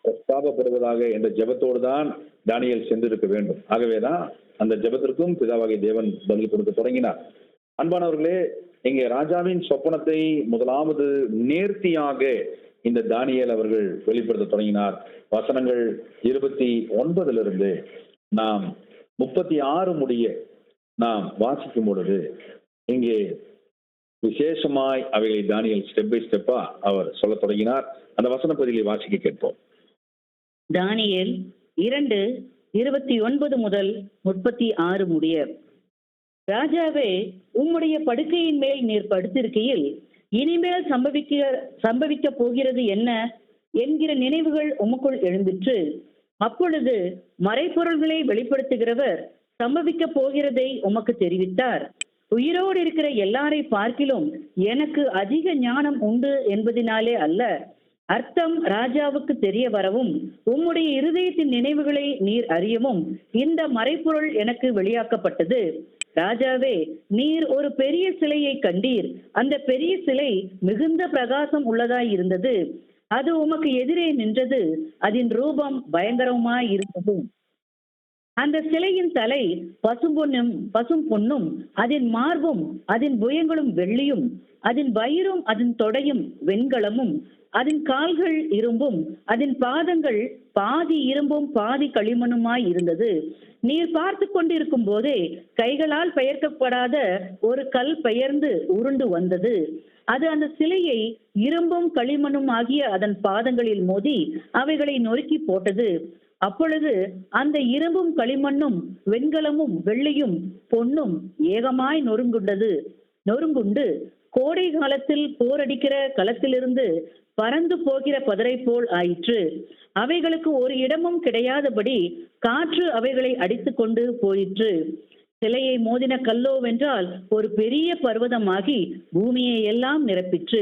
பிரஸ்தாபப்படுவதாக என்ற ஜெபத்தோடு தான் தானியேல் சென்றிருக்க வேண்டும். ஆகவேதான் அந்த ஜெபத்திற்கும் பிதாவாகிய தேவன் பதில் கொடுக்க தொடங்கினார். அன்பானவர்களே, இங்கே ராஜாவின் சொப்பனத்தை முதலாவது நேர்த்தியாக இந்த தானியேல் அவர்கள் வெளிப்படுத்த தொடங்கினார். வசனங்கள் 29 நாம் 36 முடிய நாம் வாசிக்கும் பொழுது இங்கே விசேஷமாய் அவைகளை தானியேல் ஸ்டெப் பை ஸ்டெப்பா அவர் சொல்ல தொடங்கினார். அந்த வசன பகுதியை வாசிக்க கேட்போம். தானியேல் 2:29 முதல் 36 முடிய. ராஜாவே, உம்முடைய படுக்கையின் மேல் நீர் படுத்திருக்கையில் இனிமேல் சம்பவிக்க போகிறது என்ன என்கிற நினைவுகள் உமக்குள் எழுந்திற்று. அப்பொழுது மறைபொருள்களை வெளிப்படுத்துகிறவர் சம்பவிக்க போகிறதை உமக்கு தெரிவித்தார். உயிரோடு இருக்கிற எல்லாரை பார்க்கிலும் எனக்கு அதிக ஞானம் உண்டு என்பதினாலே அல்ல, அர்த்தம் ராஜாவுக்கு தெரிய வரவும் உம்முடைய இருதயத்தின் நினைவுகளை நீர் அறியவும் இந்த மறைபொருள் எனக்கு வெளியாக்கப்பட்டது. ராஜாவே, நீர் ஒரு பெரிய சிலையை கண்டீர். அந்த பெரிய சிலை மிகுந்த பிரகாசம் உள்ளதாய் இருந்தது. அது உமக்கு எதிரே நின்றது. அதன் ரூபம் பயங்கரமாய் இருந்தது. அந்த சிலையின் தலை பசும் பொன்னும், அதன் மார்பும் அதன் புயங்களும் வெள்ளியும், அதன் வயிறும் அதன் தொடையும் வெண்கலமும், அதன் கால்கள் இரும்பும், அதன் பாதங்கள் பாதி இரும்பும் பாதி களிமண்ணுமாய் இருந்தது. நீர் பார்த்து கொண்டிருக்கும் போதே கைகளால் பெயர்க்கப்படாத ஒரு கல் பெயர்ந்து உருண்டு வந்தது. அது அந்த சிலையை இரும்பும் களிமண்ணும் ஆகிய அதன் பாதங்களில் மோதி அவைகளை நொறுக்கி போட்டது. அப்பொழுது அந்த இரும்பும் களிமண்ணும் வெண்கலமும் வெள்ளியும் பொன்னும் ஏகமாய் நொறுங்குண்டு கோடை காலத்தில் போரடிக்கிற களத்திலிருந்து பறந்து போகிற பதரை போல் ஆயிற்று. அவைகளுக்கு ஒரு இடமும் கிடையாதபடி காற்று அவைகளை அடித்து கொண்டு போயிற்று. சிலையை மோதின கல்லோவென்றால் ஒரு பெரிய பர்வதமாகி பூமியை எல்லாம் நிரப்பிற்று.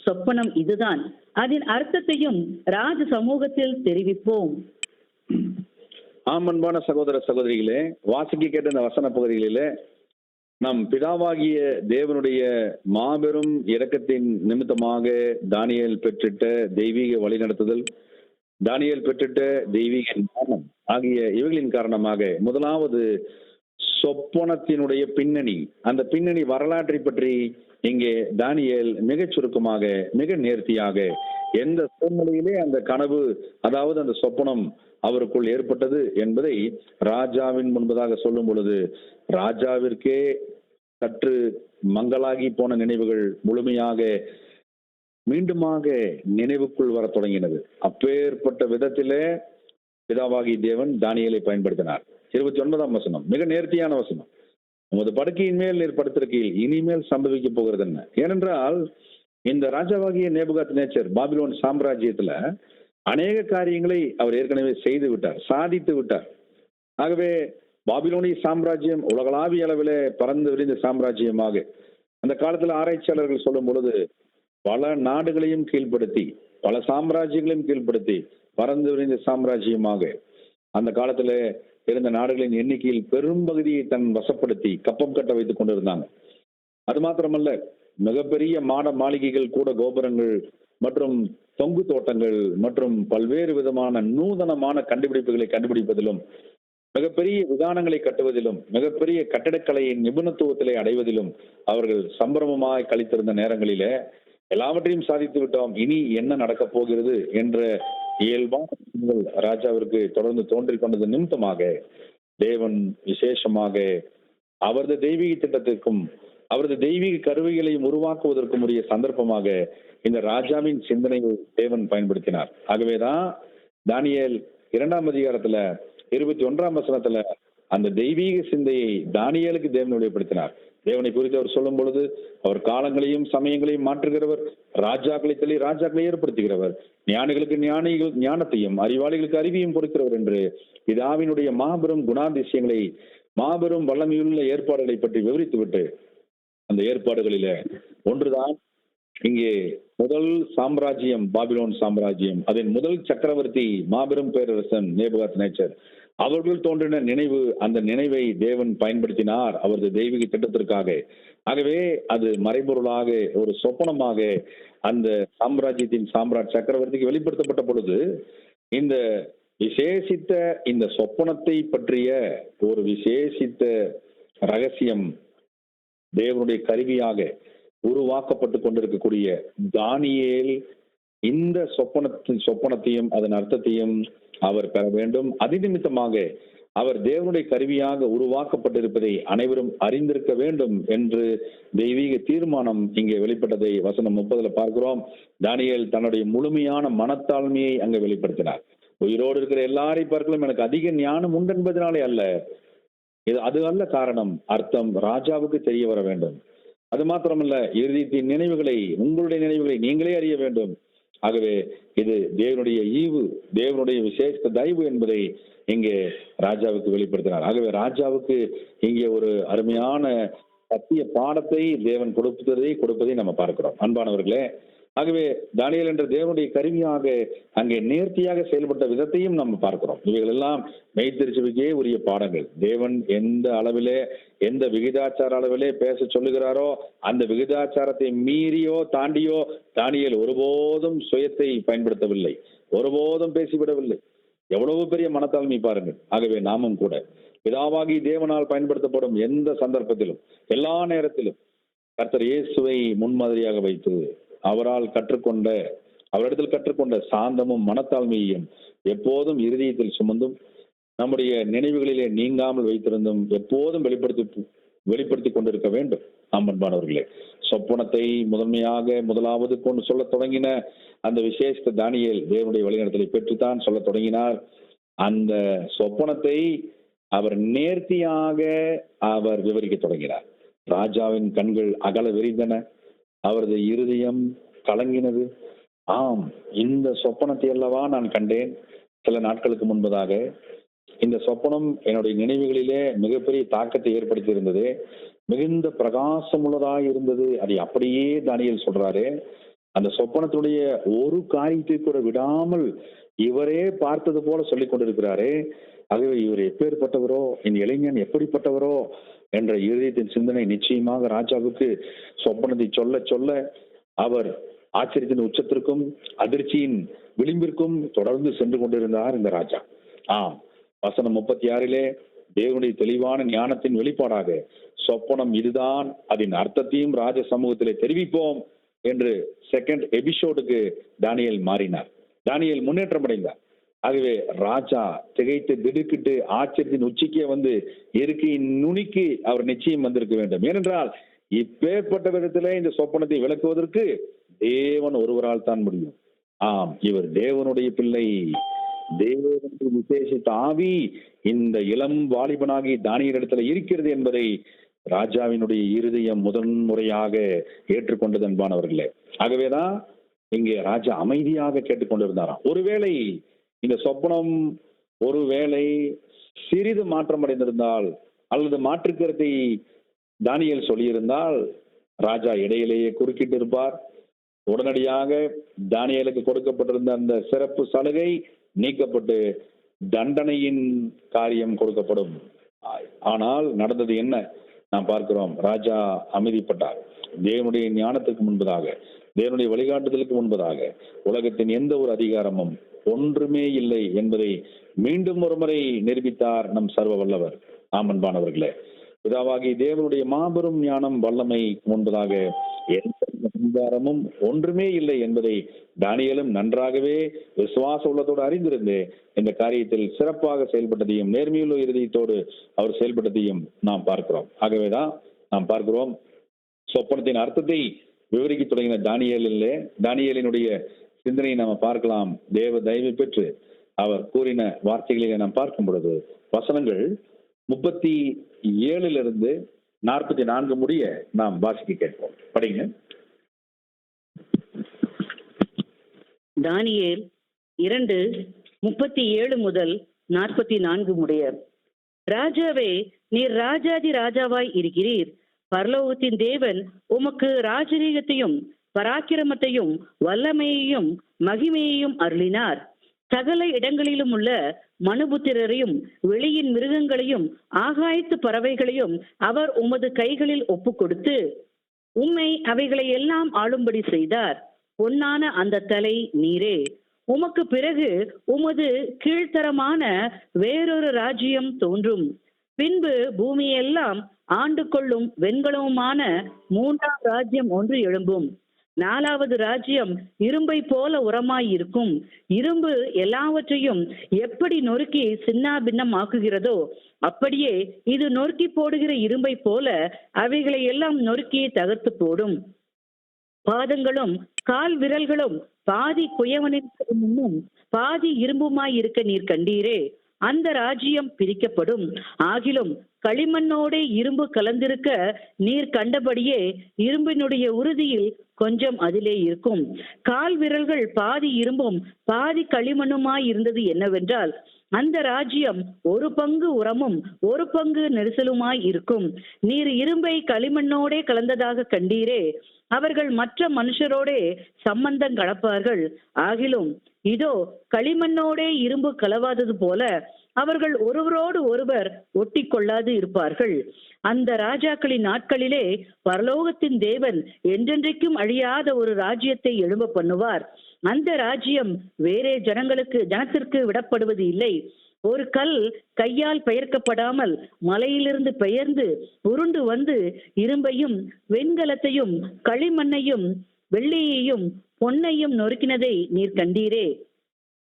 சொப்பனம் இதுதான். அதன் அர்த்தத்தையும் ராஜ சமூகத்தில் தெரிவிப்போம். அன்பான சகோதர சகோதரிகளே, வாசிக்க கேட்ட இந்த வசன பகுதிகளிலே நம் பிதாவாகிய தேவனுடைய மாபெரும் இரக்கத்தின் நிமித்தமாக தானியேல் பெற்றிட்ட தெய்வீக வழிநடத்துதல், தானியேல் பெற்றிட்ட தெய்வீக ஞானம் ஆகிய இவைகளின் காரணமாக முதலாவது சொப்பனத்தினுடைய பின்னணி, அந்த பின்னணி வரலாற்றை பற்றி இங்கே தானியேல் மிகச் சுருக்கமாக மிக நேர்த்தியாக எந்த சூழ்நிலையிலே அந்த கனவு, அதாவது அந்த சொப்பனம் அவருக்குள் ஏற்பட்டது என்பதை ராஜாவின் முன்பதாக சொல்லும் பொழுது ராஜாவிற்கே சற்று மங்களாகி போன நினைவுகள் முழுமையாக மீண்டுமாக நினைவுக்குள் வர தொடங்கினது. அப்பேற்பட்ட விதத்திலே பிதாவாகி தேவன் தானியேலை பயன்படுத்தினார். 29ஆம் வசனம் மிக நேர்த்தியான வசனம். உமது படுக்கையின் மேல் நீர் படுத்திருக்கையில் இனிமேல் சம்பவிக்க போகிறது என்ன? ஏனென்றால் இந்த ராஜாவாகிய நேபுகாத்நேச்சர் பாபிலோன் சாம்ராஜ்யத்துல அநேக காரியங்களை அவர் ஏற்கனவே செய்து விட்டார், சாதித்து விட்டார். ஆகவே பாபிலோனிய சாம்ராஜ்யம் உலகளாவிய அளவிலே பறந்து விரிந்த சாம்ராஜ்யமாக அந்த காலத்தில் ஆராய்ச்சியாளர்கள் சொல்லும் பொழுது பல நாடுகளையும் கீழ்ப்படுத்தி பல சாம்ராஜ்யங்களையும் கீழ்ப்படுத்தி பறந்து விரிந்த சாம்ராஜ்யமாக அந்த காலத்துல இருந்த நாடுகளின் எண்ணிக்கையில் பெரும்பகுதியை தன் வசப்படுத்தி கப்பம் கட்ட வைத்துக் கொண்டிருந்தாங்க. அது மாத்திரமல்ல, மிகப்பெரிய மாட மாளிகைகள், கூட கோபுரங்கள் மற்றும் தொங்கு தோட்டங்கள் மற்றும் பல்வேறு விதமான நூதனமான கண்டுபிடிப்புகளை கண்டுபிடிப்பதிலும், மிகப்பெரிய விதானங்களை கட்டுவதிலும், மிகப்பெரிய கட்டடக்கலையின் நிபுணத்துவத்திலே அடைவதிலும் அவர்கள் சம்பிரமமாய் கழித்திருந்த நேரங்களிலே எல்லாவற்றையும் சாதித்து விட்டோம், இனி என்ன நடக்கப் போகிறது என்ற இயல்பான ராஜாவிற்கு தொடர்ந்து தோன்றிக் கொண்டது நிமித்தமாக தேவன் விசேஷமாக அவரது தெய்வீக திட்டத்திற்கும் அவரது தெய்வீக கருவிகளையும் உருவாக்குவதற்கும் உரிய சந்தர்ப்பமாக இந்த ராஜாவின் சிந்தனையை தேவன் பயன்படுத்தினார். ஆகவேதான் தானியேல் 2ஆம் அதிகாரத்துல 21ஆம் வசனத்துல அந்த தெய்வீக சிந்தையை தானியேலுக்கு தேவன் வெளிப்படுத்தினார். தேவனை குறித்து அவர் சொல்லும் பொழுது அவர் காலங்களையும் சமயங்களையும் மாற்றுகிறவர், ராஜாக்களை தள்ளி ராஜாக்களை ஏற்படுத்துகிறவர், ஞானிகளுக்கு ஞானத்தையும் அறிவாளிகளுக்கு அறிவியும் கொடுக்கிறவர் என்று பிதாவினுடைய மாபெரும் குணாதிசயங்களை, மாபெரும் வல்லமையுள்ள ஏற்பாடுகளை பற்றி விவரித்துவிட்டு அந்த ஏற்பாடுகளில ஒன்றுதான் இங்கே முதல் சாம்ராஜ்யம் பாபிலோன் சாம்ராஜ்யம், அதன் முதல் சக்கரவர்த்தி மாபெரும் பேரரசன் நேபுகாத்நேச்சர் அவர்கள் தோன்றின நினைவு, அந்த நினைவை தேவன் பயன்படுத்தினார் அவரது தெய்வீக திட்டத்திற்காக. ஆகவே அது மறைபொருளாக ஒரு சொப்பனமாக அந்த சாம்ராஜ்யத்தின் சக்கரவர்த்திக்கு வெளிப்படுத்தப்பட்ட பொழுது இந்த விசேஷித்த இந்த சொப்பனத்தை பற்றிய ஒரு விசேஷித்த ரகசியம் தேவனுடைய கருவியாக உருவாக்கப்பட்டு கொண்டிருக்கக்கூடிய தானியேல் இந்த சொப்பனத்தையும் அதன் அர்த்தத்தையும் அவர் பெற வேண்டும். அதிநிமித்தமாக அவர் தேவனுடைய கருவியாக உருவாக்கப்பட்டிருப்பதை அனைவரும் அறிந்திருக்க வேண்டும் என்று தெய்வீக தீர்மானம் இங்கே வெளிப்பட்டதை வசனம் 30 பார்க்கிறோம். தானியேல் தன்னுடைய முழுமையான மனத்தாழ்மையை அங்கே வெளிப்படுத்தினார். உயிரோடு இருக்கிற எல்லாரை பார்க்கலும் எனக்கு அதிக ஞானம் உண்டு என்பதனாலே அல்ல, அது அல்ல காரணம். அர்த்தம் ராஜாவுக்கு தெரிய வர வேண்டும். அது மாத்திரமல்ல, இறுதியின் நினைவுகளை, உங்களுடைய நினைவுகளை நீங்களே அறிய வேண்டும். ஆகவே இது தேவனுடைய ஈவு, தேவனுடைய விசேஷ தயவு என்பதை இங்கே ராஜாவுக்கு வெளிப்படுத்தினார். ஆகவே ராஜாவுக்கு இங்கே ஒரு அருமையான சத்திய பாடத்தை தேவன் கொடுப்பதை நம்ம பார்க்கிறோம் அன்பானவர்களே. ஆகவே தானியேல் என்ற தேவனுடைய கருவியாக அங்கே நேர்த்தியாக செயல்பட்ட விதத்தையும் நம்ம பார்க்கிறோம். இவைகள் எல்லாம் மெய்த்திருச்சுவிக்கே உரிய பாடங்கள். தேவன் எந்த அளவிலே, எந்த விகிதாச்சார அளவிலே பேச சொல்லுகிறாரோ அந்த விகிதாச்சாரத்தை மீறியோ தாண்டியோ தானியேல் ஒருபோதும் சுயத்தை பயன்படுத்தவில்லை, ஒருபோதும் பேசிவிடவில்லை. எவ்வளவு பெரிய மனத்தாழ்மை பாருங்கள். ஆகவே நாமும் கூட பிதாவாகி தேவனால் பயன்படுத்தப்படும் எந்த சந்தர்ப்பத்திலும், எல்லா நேரத்திலும் கர்த்தர் இயேசுவை முன்மாதிரியாக வைத்து அவரிடத்தில் கற்றுக்கொண்ட சாந்தமும் மனத்தாழ்மையையும் எப்போதும் இருதயத்தில் சுமந்தும் நம்முடைய நினைவுகளிலே நீங்காமல் வைத்திருந்தும் எப்போதும் வெளிப்படுத்தி கொண்டிருக்க வேண்டும். அன்பன்பானவர்களே, சொப்பனத்தை முதலாவது கொண்டு சொல்ல தொடங்கின அந்த விசேஷ தானியேல் தேவனுடைய வழிநடத்தலை பெற்றுத்தான் சொல்ல தொடங்கினார். அந்த சொப்பனத்தை அவர் நேர்த்தியாக அவர் விவரிக்க தொடங்கினார். ராஜாவின் கண்கள் அகல விரிந்தன, அவரது இருதயம் கலங்கினது. ஆம், இந்த சொப்பனத்தை அல்லவா நான் கண்டேன் சில நாட்களுக்கு முன்பதாக. இந்த சொப்பனம் என்னுடைய நினைவுகளிலே மிகப்பெரிய தாக்கத்தை ஏற்படுத்தி இருந்தது. மிகுந்த பிரகாசமுள்ளதாக இருந்தது. அதை அப்படியே தானியேல் சொல்றாரு. அந்த சொப்பனத்துடைய ஒரு காரியத்தை கூட விடாமல் இவரே பார்த்தது போல சொல்லிக் கொண்டிருக்கிறாரு. ஆகவே இவர் எப்பேற்பட்டவரோ, இந்த இளைஞன் எப்படிப்பட்டவரோ என்ற இருதயத்தின் சிந்தனை நிச்சயமாக ராஜாவுக்கு சொப்பனத்தை சொல்ல சொல்ல அவர் ஆச்சரியத்தின் உச்சத்திற்கும் அதிர்ச்சியின் விளிம்பிற்கும் தொடர்ந்து சென்று கொண்டிருந்தார் இந்த ராஜா. ஆம், வசனம் 36 தேவனுடைய தெளிவான ஞானத்தின் வெளிப்பாடாக சொப்பனம் இதுதான், அதன் அர்த்தத்தையும் ராஜ சமூகத்திலே தெரிவிப்போம் என்று செகண்ட் எபிசோடுக்கு தானியேல் மாறினார். தானியேல் முன்னேற்றம் அடைந்தார். ஆகவே ராஜா திகைத்து திடுக்கிட்டு ஆச்சரியத்தின் உச்சிக்கே வந்து இருக்கையின் நுனிக்கு அவர் நிச்சயம் வந்திருக்க வேண்டும். ஏனென்றால் இப்பேற்பட்ட விதத்திலே இந்த சொப்பனத்தை விளக்குவதற்கு தேவன் ஒருவரால் தான் முடியும். ஆம், இவர் தேவனுடைய பிள்ளை. தேவனுடைய விசேஷித்த ஆவி இந்த இளம் வாலிபனாகி தானியேலிடத்துல இருக்கிறது என்பதை ராஜாவினுடைய இருதயம் முதன்முறையாக ஏற்றுக்கொண்டது அன்பானவர்களே. ஆகவேதான் இங்கே ராஜா அமைதியாக கேட்டுக்கொண்டிருந்தாராம். ஒருவேளை இந்த சொப்பனம் ஒருவேளை சிறிது மாற்றம் அடைந்திருந்தால் அல்லது மாற்றுக்கருத்தை தானியேல் சொல்லியிருந்தால் ராஜா இடையிலேயே குறுக்கிட்டு இருப்பார். உடனடியாக தானியேலுக்கு கொடுக்கப்பட்டிருந்த அந்த சிறப்பு சலுகை நீக்கப்பட்டு தண்டனையின் காரியம் கொடுக்கப்படும். ஆனால் நடந்தது என்ன நாம் பார்க்கிறோம். ராஜா அமைதிப்பட்டார். தேவனுடைய ஞானத்துக்கு முன்பதாக, தேவனுடைய வழிகாட்டுதலுக்கு முன்பதாக உலகத்தின் எந்த ஒரு அதிகாரமும் ஒன்றுமே இல்லை என்பதை மீண்டும் ஒரு முறை நிரூபித்தார் நம் சர்வ வல்லவர். ஆமன்பானவர்களே, பிதாவாகி தேவனுடைய மாபெரும் ஞானம் வல்லமை முன்பதாக எந்த அதிகாரமும் ஒன்றுமே இல்லை என்பதை தானியேலும் நன்றாகவே விசுவாச உள்ளத்தோடு அறிந்திருந்து இந்த காரியத்தில் சிறப்பாக செயல்பட்டதையும் நேர்மையுள்ள இருதயத்தோடு அவர் செயல்பட்டதையும் நாம் பார்க்கிறோம். ஆகவேதான் நாம் பார்க்கிறோம், சொப்பனத்தின் அர்த்தத்தை விவரிக்க தொடங்கின தானியேலினுடைய சிந்தனையை நாம் பார்க்கலாம். தேவ தயவு பெற்று அவர் கூறின வார்த்தைகளை நாம் பார்க்கும் பொழுது வசனங்கள் 37 44 முடிய நாம் வாசிக்க கேட்போம். படிங்க. தானியேல் 2:37 முதல் 44 முடிய. ராஜாவே, நீர் ராஜாதி ராஜாவாய் இருக்கிறீர். பரலோகத்தின் தேவன் உமக்கு ராஜரீகத்தையும் பராக்கிரமத்தையும் வல்லமையையும் மகிமையையும் அருளினார். சகல இடங்களிலும் உள்ள மனுபுத்திரரையும் வெளியின் மிருகங்களையும் ஆகாயத்து பறவைகளையும் அவர் உமது கைகளில் ஒப்பு கொடுத்து உம்மை அவைகளை எல்லாம் ஆளும்படி செய்தார். பொன்னான அந்த தலை நீரே. உமக்கு பிறகு உமது கீழ்த்தரமான வேறொரு ராஜ்யம் தோன்றும். பின்பு பூமியெல்லாம் ஆண்டு கொள்ளும் வெண்கலமுமான 3ஆம் ராஜ்யம் ஒன்று எழும்பும். 4வது ராஜ்யம் இரும்பை போல உரமாயிருக்கும். இரும்பு எல்லாவற்றையும் எப்படி நொறுக்கி சின்னா பின்னம் ஆக்குகிறதோ அப்படியே இது நொறுக்கி போடுகிற இரும்பை போல அவைகளை எல்லாம் நொறுக்கி தகர்த்து போடும். பாதங்களும் கால் விரல்களும் பாதி குயவனின் பாதி இரும்புமாயிருக்க நீர் கண்டீரே. அந்த ராஜ்யம் பிரிக்கப்படும். ஆகிலும் களிமண்ணோட இரும்பு கலந்திருக்க நீர் கண்டபடியே இரும்பினுடைய உறுதியில் கொஞ்சம் அதிலே இருக்கும். கால் விரல்கள் பாதி இரும்பும் பாதி களிமண்ணுமாய் இருந்தது என்னவென்றால் அந்த ராஜ்யம் ஒரு பங்கு உரமும் ஒரு பங்கு நெரிசலுமாய் இருக்கும். நீர் இரும்பை களிமண்ணோடே கலந்ததாக கண்டீரே. அவர்கள் மற்ற மனுஷரோடே சம்பந்தம் கலப்பார்கள். ஆகிலும் இதோ களிமண்ணோடே இரும்பு கலவாதது போல அவர்கள் ஒருவரோடு ஒருவர் ஒட்டி கொள்ளாது இருப்பார்கள். அந்த ராஜாக்களின் நாட்களிலே பரலோகத்தின் தேவன் என்றென்றைக்கும் அழியாத ஒரு ராஜ்யத்தை எழும்ப பண்ணுவார். அந்த ராஜ்யம் வேறே ஜனத்திற்கு விடப்படுவது இல்லை. ஒரு கல் கையால் பெயர்க்கப்படாமல் மலையிலிருந்து பெயர்ந்து உருண்டு வந்து இரும்பையும் வெண்கலத்தையும் களிமண்ணையும் வெள்ளியையும் பொன்னையும் நொறுக்கினதை நீர் கண்டீரே.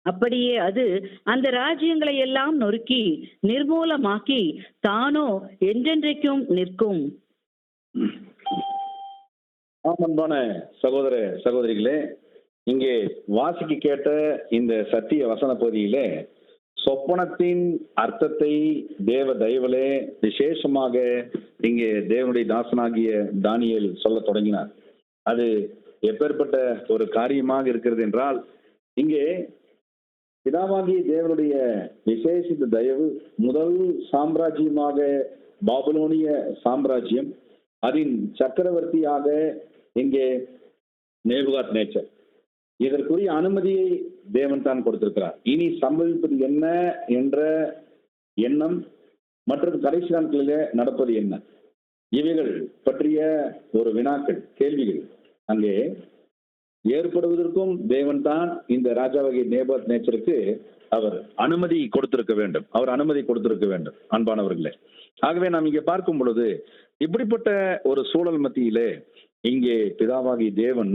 அப்படியே அது அந்த ராஜ்யங்களை எல்லாம் நொறுக்கி நிர்மூலமாக்கி தானோ என்றென்றைக்கும் நிற்கும். அன்பான சகோதர சகோதரிகளே, இங்கே வாசிக்க கேட்ட இந்த சத்திய வசன பகுதியிலே சொப்பனத்தின் அர்த்தத்தை தேவ தயவிலே விசேஷமாக இங்கே தேவனுடைய தாசனாகிய தானியேல் சொல்ல தொடங்கினார். அது எப்பேற்பட்ட ஒரு காரியமாக இருக்கிறது என்றால், இங்கே பிதாவாகிய தேவனுடைய விசேஷித்த தயவு முதல் சாம்ராஜ்யமாக பாபிலோனிய சாம்ராஜ்யம், அதன் சக்கரவர்த்தியாக இங்கே நேபுகாத் நேச்சர், இதற்குரிய அனுமதியை தேவன் தான் கொடுத்திருக்கிறார். இனி சம்பவிப்பது என்ன என்ற எண்ணம் மற்றும் கடைசி நாட்களிலே நடப்பது என்ன, இவைகள் பற்றிய ஒரு வினாக்கள், கேள்விகள் அங்கே ஏற்படுவதற்கும் தேவன் தான் இந்த ராஜாவாகிய நேபுகாத் நேச்சருக்கு அவர் அனுமதி கொடுத்திருக்க வேண்டும். அவர் அனுமதி கொடுத்திருக்க வேண்டும். அன்பானவர்களே, ஆகவே நாம் இங்கே பார்க்கும் பொழுது இப்படிப்பட்ட ஒரு சூழல் மத்தியிலே இங்கே பிதாவாகிய தேவன்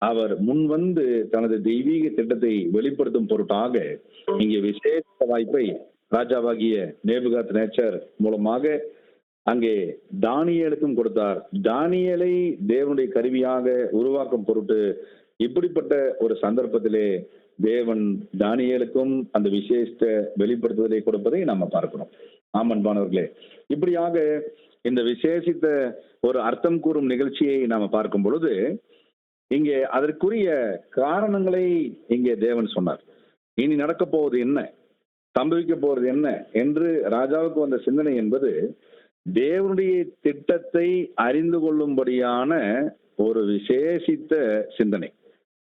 அவர் முன்வந்து தனது தெய்வீக திட்டத்தை வெளிப்படுத்தும் பொருட்டாக இங்கே விசேஷ வாய்ப்பை ராஜாவாகிய நேபுகாத் நேச்சர் மூலமாக அங்கே தானியேலுக்கும் கொடுத்தார். தானியேலை தேவனுடைய கருவியாக உருவாக்கும் பொருட்டு இப்படிப்பட்ட ஒரு சந்தர்ப்பத்திலே தேவன் தானியேலுக்கும் அந்த விசேஷத்தை வெளிப்படுத்துவதை கொடுப்பதை நாம பார்க்கிறோம். ஆமன்பானவர்களே, இப்படியாக இந்த விசேஷித்த ஒரு அர்த்தம் கூறும் நிகழ்ச்சியை நாம பார்க்கும் பொழுது இங்கே அதற்குரிய காரணங்களை இங்கே தேவன் சொன்னார். இனி நடக்க போவது என்ன, சம்பவிக்க போவது என்ன என்று ராஜாவுக்கு வந்த சிந்தனை என்பது தேவனுடைய திட்டத்தை அறிந்து கொள்ளும்படியான ஒரு விசேஷித்த சிந்தனை.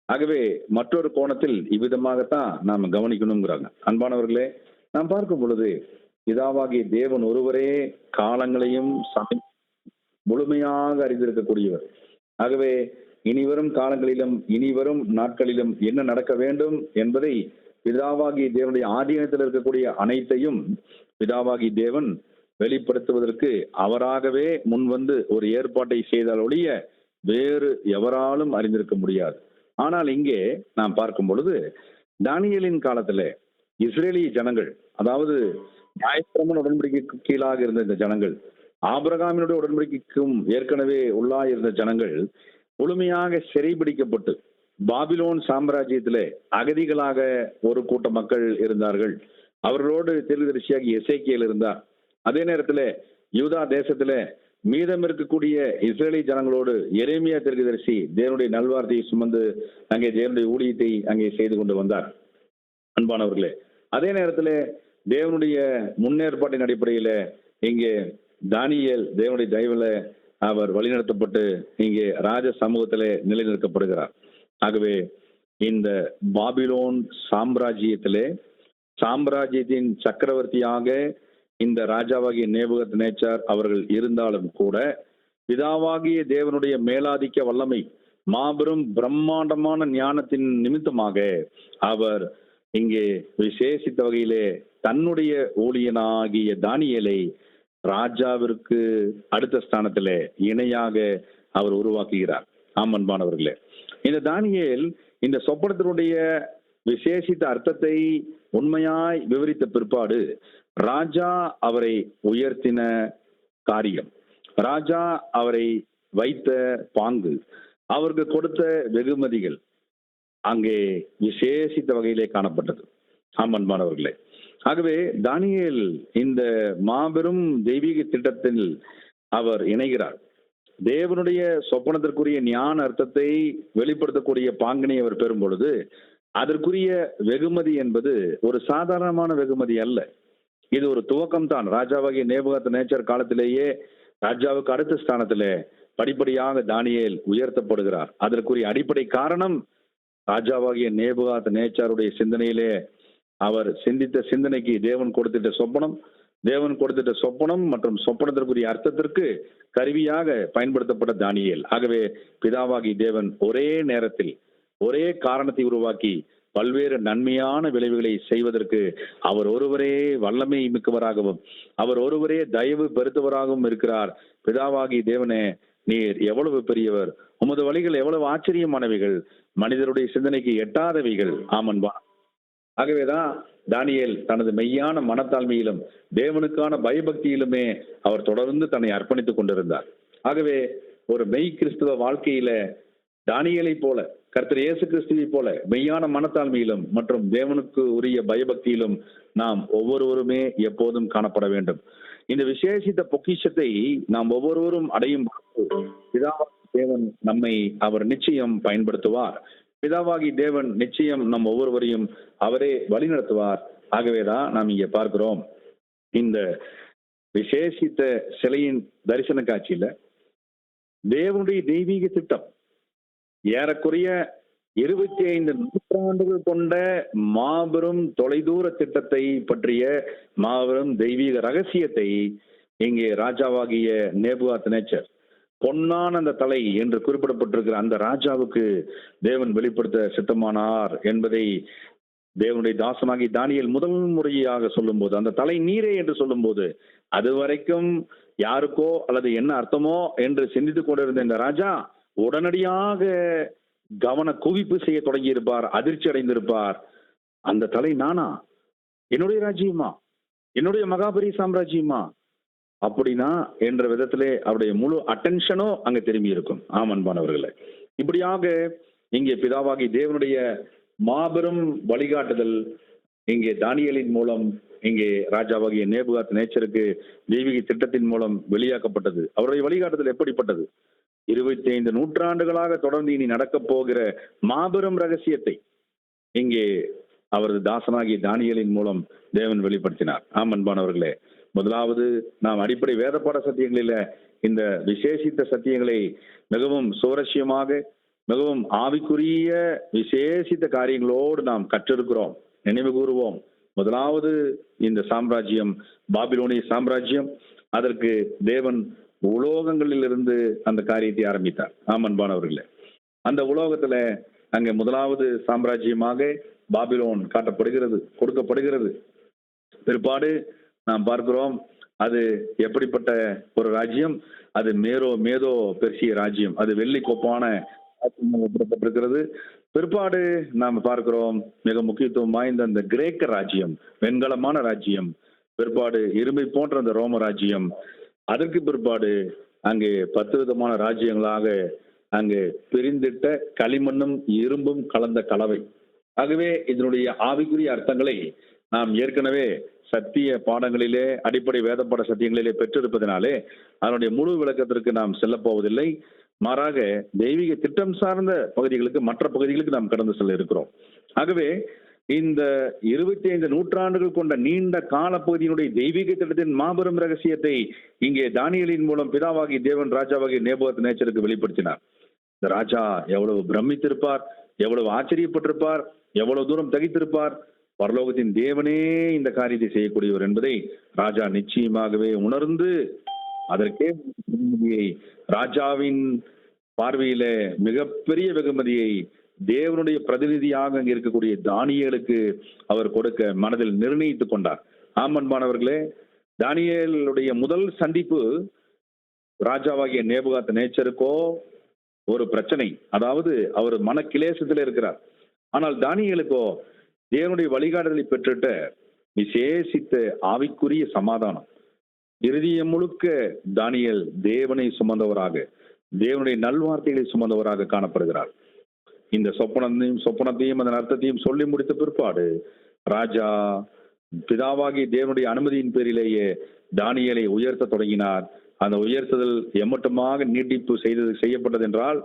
ஆகவே மற்றொரு கோணத்தில் இவ்விதமாகத்தான் நாம் கவனிக்கணுங்கிறாங்க. அன்பானவர்களே, நாம் பார்க்கும் பொழுது பிதாவாகிய தேவன் ஒருவரே காலங்களையும் முழுமையாக அறிந்திருக்கக்கூடியவர். ஆகவே இனிவரும் காலங்களிலும் இனிவரும் நாட்களிலும் என்ன நடக்க வேண்டும் என்பதை பிதாவாகிய தேவனுடைய ஆதீனத்தில் இருக்கக்கூடிய அனைத்தையும் பிதாவாகிய தேவன் வெளிப்படுத்துவதற்கு அவராகவே முன்வந்து ஒரு ஏற்பாட்டை செய்தால் ஒழிய வேறு எவராலும் அறிந்திருக்க முடியாது. ஆனால் இங்கே நாம் பார்க்கும் பொழுது தானியேலின் காலத்துல இஸ்ரேலிய ஜனங்கள், அதாவது நியாயப்பிரமாண உடன்படிக்கைக்கு கீழாக இருந்த இந்த ஜனங்கள், ஆபிரகாமினுடைய உடன்படிக்கைக்கும் ஏற்கனவே உள்ளாயிருந்த ஜனங்கள் முழுமையாக சிறைபிடிக்கப்பட்டு பாபிலோன் சாம்ராஜ்யத்திலே அகதிகளாக ஒரு கூட்ட மக்கள் இருந்தார்கள். அவர்களோடு தீர்க்கதரிசியாகி எசேக்கியேல் இருந்தார். அதே நேரத்தில் யூதா தேசத்திலே மீதம் இருக்கக்கூடிய இஸ்ரேலிய ஜனங்களோடு எரேமியா தீர்க்கதரிசி தேவனுடைய நல்வார்த்தையை சுமந்து அங்கே தேவனுடைய ஊழியத்தை அங்கே செய்து கொண்டு வந்தார். அன்பானவர்களே, அதே நேரத்தில் தேவனுடைய முன்னேற்பாட்டின் அடிப்படையில் இங்கே தானியேல் தேவனுடைய தயவுல அவர் வழிநடத்தப்பட்டு இங்கே ராஜ சமூகத்திலே நிலைநிறுத்தப்படுகிறார். ஆகவே இந்த பாபிலோன் சாம்ராஜ்யத்தின் சக்கரவர்த்தியாக இந்த ராஜாவாகிய நேபுகாத் நேச்சார் அவர்கள் இருந்தாலும் கூட பிதாவாகிய தேவனுடைய மேலாதிக்க வல்லமை, மாபெரும் பிரம்மாண்டமான ஞானத்தின் நிமித்தமாக அவர் இங்கே விசேஷித்த வகையிலே தன்னுடைய ஊழியனாகிய தானியேலை ராஜாவிற்கு அடுத்த ஸ்தானத்திலே இணையாக அவர் உருவாக்குகிறார். ஆமன்பானவர்களே, இந்த தானியேல் இந்த சொப்பனத்தினுடைய விசேஷித்த அர்த்தத்தை உண்மையாய் விவரித்த பிற்பாடு ராஜா அவரை உயர்த்தின காரியம், ராஜா அவரை வைத்த பாங்கு, அவருக்கு கொடுத்த வெகுமதிகள் அங்கே விசேஷித்த வகையிலே காணப்பட்டது. ஆமன்பானவர்களே, ஆகவே தானியேல் இந்த மாபெரும் தெய்வீக திட்டத்தில் அவர் இணைகிறார். தேவனுடைய சொப்பனத்திற்குரிய ஞான அர்த்தத்தை வெளிப்படுத்தக்கூடிய பாங்கினை அவர் பெறும் பொழுது அதற்குரிய வெகுமதி என்பது ஒரு சாதாரணமான வெகுமதி அல்ல. இது ஒரு துவக்கம் தான். ராஜாவாகிய நேபுகாத் நேச்சர் காலத்திலேயே ராஜாவுக்கு அடுத்த ஸ்தானத்திலே படிப்படியாக தானியேல் உயர்த்தப்படுகிறார். அதற்குரிய அடிப்படை காரணம் ராஜாவாகிய நேபுகாத் நேச்சாருடைய சிந்தனையிலே அவர் சிந்தித்த சிந்தனைக்கு தேவன் கொடுத்திட்ட சொப்பனம் மற்றும் சொப்பனத்திற்குரிய அர்த்தத்திற்கு கருவியாக பயன்படுத்தப்பட்ட தானியேல். ஆகவே பிதாவாகி தேவன் ஒரே நேரத்தில் ஒரே காரணத்தை உருவாக்கி பல்வேறு நன்மையான விளைவுகளை செய்வதற்கு அவர் ஒருவரே வல்லமை மிக்கவராகவும் அவர் ஒருவரே தயவு பெருத்தவராகவும் இருக்கிறார். பிதாவாகி தேவனே, நீர் எவ்வளவு பெரியவர், உமது வழிகள் எவ்வளவு ஆச்சரியமானவைகள், மனிதருடைய சிந்தனைக்கு எட்டாதவைகள். ஆமன்பா. ஆகவேதான் தானியேல் தனது மெய்யான மனத்தாழ்மையிலும் தேவனுக்கான பயபக்தியிலுமே அவர் தொடர்ந்து தன்னை அர்ப்பணித்துக் கொண்டிருந்தார். ஆகவே ஒரு மெய் கிறிஸ்துவ வாழ்க்கையில தானியேலை போல, கர்த்தர் இயேசு கிறிஸ்துவை போல மெய்யான மனத்தாழ்மையிலும் மற்றும் தேவனுக்கு உரிய பயபக்தியிலும் நாம் ஒவ்வொருவருமே எப்போதும் காணப்பட வேண்டும். இந்த விசேஷித்த பொக்கிஷத்தை நாம் ஒவ்வொருவரும் அடையும் பொழுது பிதாவாகிய தேவன் நம்மை அவர் நிச்சயம் பயன்படுத்துவார். பிதாவாகி தேவன் நிச்சயம் நம் ஒவ்வொருவரையும் அவரே வழிநடத்துவார். ஆகவேதான் நாம் இங்கே பார்க்கிறோம், இந்த விசேஷித்த சிலையின் தரிசன காட்சியில தேவனுடைய தெய்வீக திட்டம் ஏறக்குறைய 25 நூற்றாண்டுகள் கொண்ட மாபெரும் தொலைதூர திட்டத்தை பற்றிய மாபெரும் தெய்வீக ரகசியத்தை இங்கே ராஜாவாகிய நேபுகாத்நேச்சர், பொன்னான அந்த தலை என்று குறிப்பிடப்பட்டிருக்கிற அந்த ராஜாவுக்கு தேவன் வெளிப்படுத்த சித்தமானார் என்பதை தேவனுடைய தாசனாகி தானியேல் முதல் முறையாக சொல்லும்போது, அந்த தலை நீரே என்று சொல்லும்போது, அதுவரைக்கும் யாருக்கோ அல்லது என்ன அர்த்தமோ என்று சிந்தித்துக் கொண்டிருந்த இந்த ராஜா உடனடியாக கவன குவிப்பு செய்ய தொடங்கி இருப்பார், அதிர்ச்சி அடைந்திருப்பார். அந்த தலை நானா? என்னுடைய ராஜ்யமா? என்னுடைய மகாபரி சாம்ராஜ்யமா? அப்படின்னா என்ற விதத்திலே அவருடைய முழு அட்டென்ஷனும் அங்க திரும்பி இருக்கும். ஆமன்பானவர்களே, இப்படியாக இங்கே பிதாவாகி தேவனுடைய மாபெரும் வழிகாட்டுதல் இங்கே தானியேலின் மூலம் இங்கே ராஜாவாகிய நேபுகாத்நேச்சருக்கு தெய்வீக திட்டத்தின் மூலம் வெளியாக்கப்பட்டது. அவருடைய வழிகாட்டுதல் எப்படிப்பட்டது? 25 நூற்றாண்டுகளாக தொடர்ந்து இனி நடக்கப் போகிற மாபெரும் ரகசியத்தை இங்கே அவரது தாசனாகிய தானியேலின் மூலம் தேவன் வெளிப்படுத்தினார். அன்பானவர்களே, முதலாவது நாம் அடிப்படை வேதப்பாட சத்தியங்களில இந்த விசேஷித்த சத்தியங்களை மிகவும் சுவாரஸ்யமாக, மிகவும் ஆவிக்குரிய விசேஷித்த காரியங்களோடு நாம் கற்றிருக்கிறோம், நினைவு கூறுவோம். முதலாவது இந்த சாம்ராஜ்யம் பாபிலோனிய சாம்ராஜ்யம். அதற்கு தேவன் உலோகங்களிலிருந்து அந்த காரியத்தை ஆரம்பித்தார். அன்பானவர்களே, அந்த உலோகத்துல அங்க முதலாவது சாம்ராஜ்யமாக பாபிலோன் காட்டப்படுகிறது, கொடுக்கப்படுகிறது. பிற்பாடு நாம் பார்க்கிறோம் அது எப்படிப்பட்ட ஒரு ராஜ்யம். அது மேதோ பெர்சிய ராஜ்யம், அது வெள்ளி கோப்பான ஒப்பிடப்பட்டிருக்கிறது. பிற்பாடு நாம் பார்க்கிறோம் மிக முக்கியத்துவம் வாய்ந்த அந்த கிரேக்க ராஜ்யம், வெண்கலமான ராஜ்யம். பிற்பாடு இரும்பை போன்ற அந்த ரோம ராஜ்யம். அதற்கு பிற்பாடு அங்கே 10 விதமான ராஜ்யங்களாக அங்கு பிரிந்திட்ட களிமண்ணும் இரும்பும் கலந்த கலவை. ஆகவே இதனுடைய ஆவிக்குரிய அர்த்தங்களை நாம் ஏற்கனவே சத்திய பாடங்களிலே, அடிப்படை வேதப்பாட சத்தியங்களிலே பெற்றிருப்பதனாலே அதனுடைய முழு விளக்கத்திற்கு நாம் செல்ல போவதில்லை. மாறாக தெய்வீக திட்டம் சார்ந்த பகுதிகளுக்கு, மற்ற பகுதிகளுக்கு நாம் கடந்து செல்ல இருக்கிறோம். ஆகவே இந்த 25 நூற்றாண்டுகள் கொண்ட நீண்ட காலப்பகுதியினுடைய தெய்வீக திட்டத்தின் மாபெரும் ரகசியத்தை இங்கே தானியேலின் மூலம் பிதாவாகி தேவன் ராஜாவாகிய நேபுகாத்நேச்சருக்கு வெளிப்படுத்தினார். இந்த ராஜா எவ்வளவு பிரமித்திருப்பார், எவ்வளவு ஆச்சரியப்பட்டிருப்பார், எவ்வளவு தூரம் தகித்திருப்பார். பரலோகத்தின் தேவனே இந்த காரியத்தை செய்யக்கூடியவர் என்பதை ராஜா நிச்சயமாகவே உணர்ந்து அதற்கே வெகுமதியை, ராஜாவின் பார்வையில மிகப்பெரிய வெகுமதியை தேவனுடைய பிரதிநிதியாக அங்கே இருக்கக்கூடிய தானியேலுக்கு அவர் கொடுக்க மனதில் நிர்ணயித்துக் கொண்டார். அன்பானவர்களே, தானியேலுடைய முதல் சந்திப்பு ராஜாவாகிய நேபுகாத்நேச்சருக்கோ ஒரு பிரச்சனை, அதாவது அவர் மன கிளேசத்தில் இருக்கிறார். ஆனால் தானியேலுக்கோ தேவனுடைய வழிகாட்டுதலை பெற்றுட்ட விசேஷித்த ஆவிக்குரிய சமாதானம். இருதயம் முழுக்க தானியேல் தேவனை சுமந்தவராக, தேவனுடைய நல்வார்த்தைகளை சுமந்தவராக காணப்படுகிறார். இந்த சொப்பனத்தையும் அதன் அர்த்தத்தையும் சொல்லி முடித்த பிற்பாடு ராஜா பிதாவாகி தேவனுடைய அனுமதியின் பேரிலேயே தானியேலை உயர்த்த தொடங்கினார். அந்த உயர்த்துதல் எம்மட்டுமாக நீட்டிப்பு செய்யப்பட்டது என்றால்,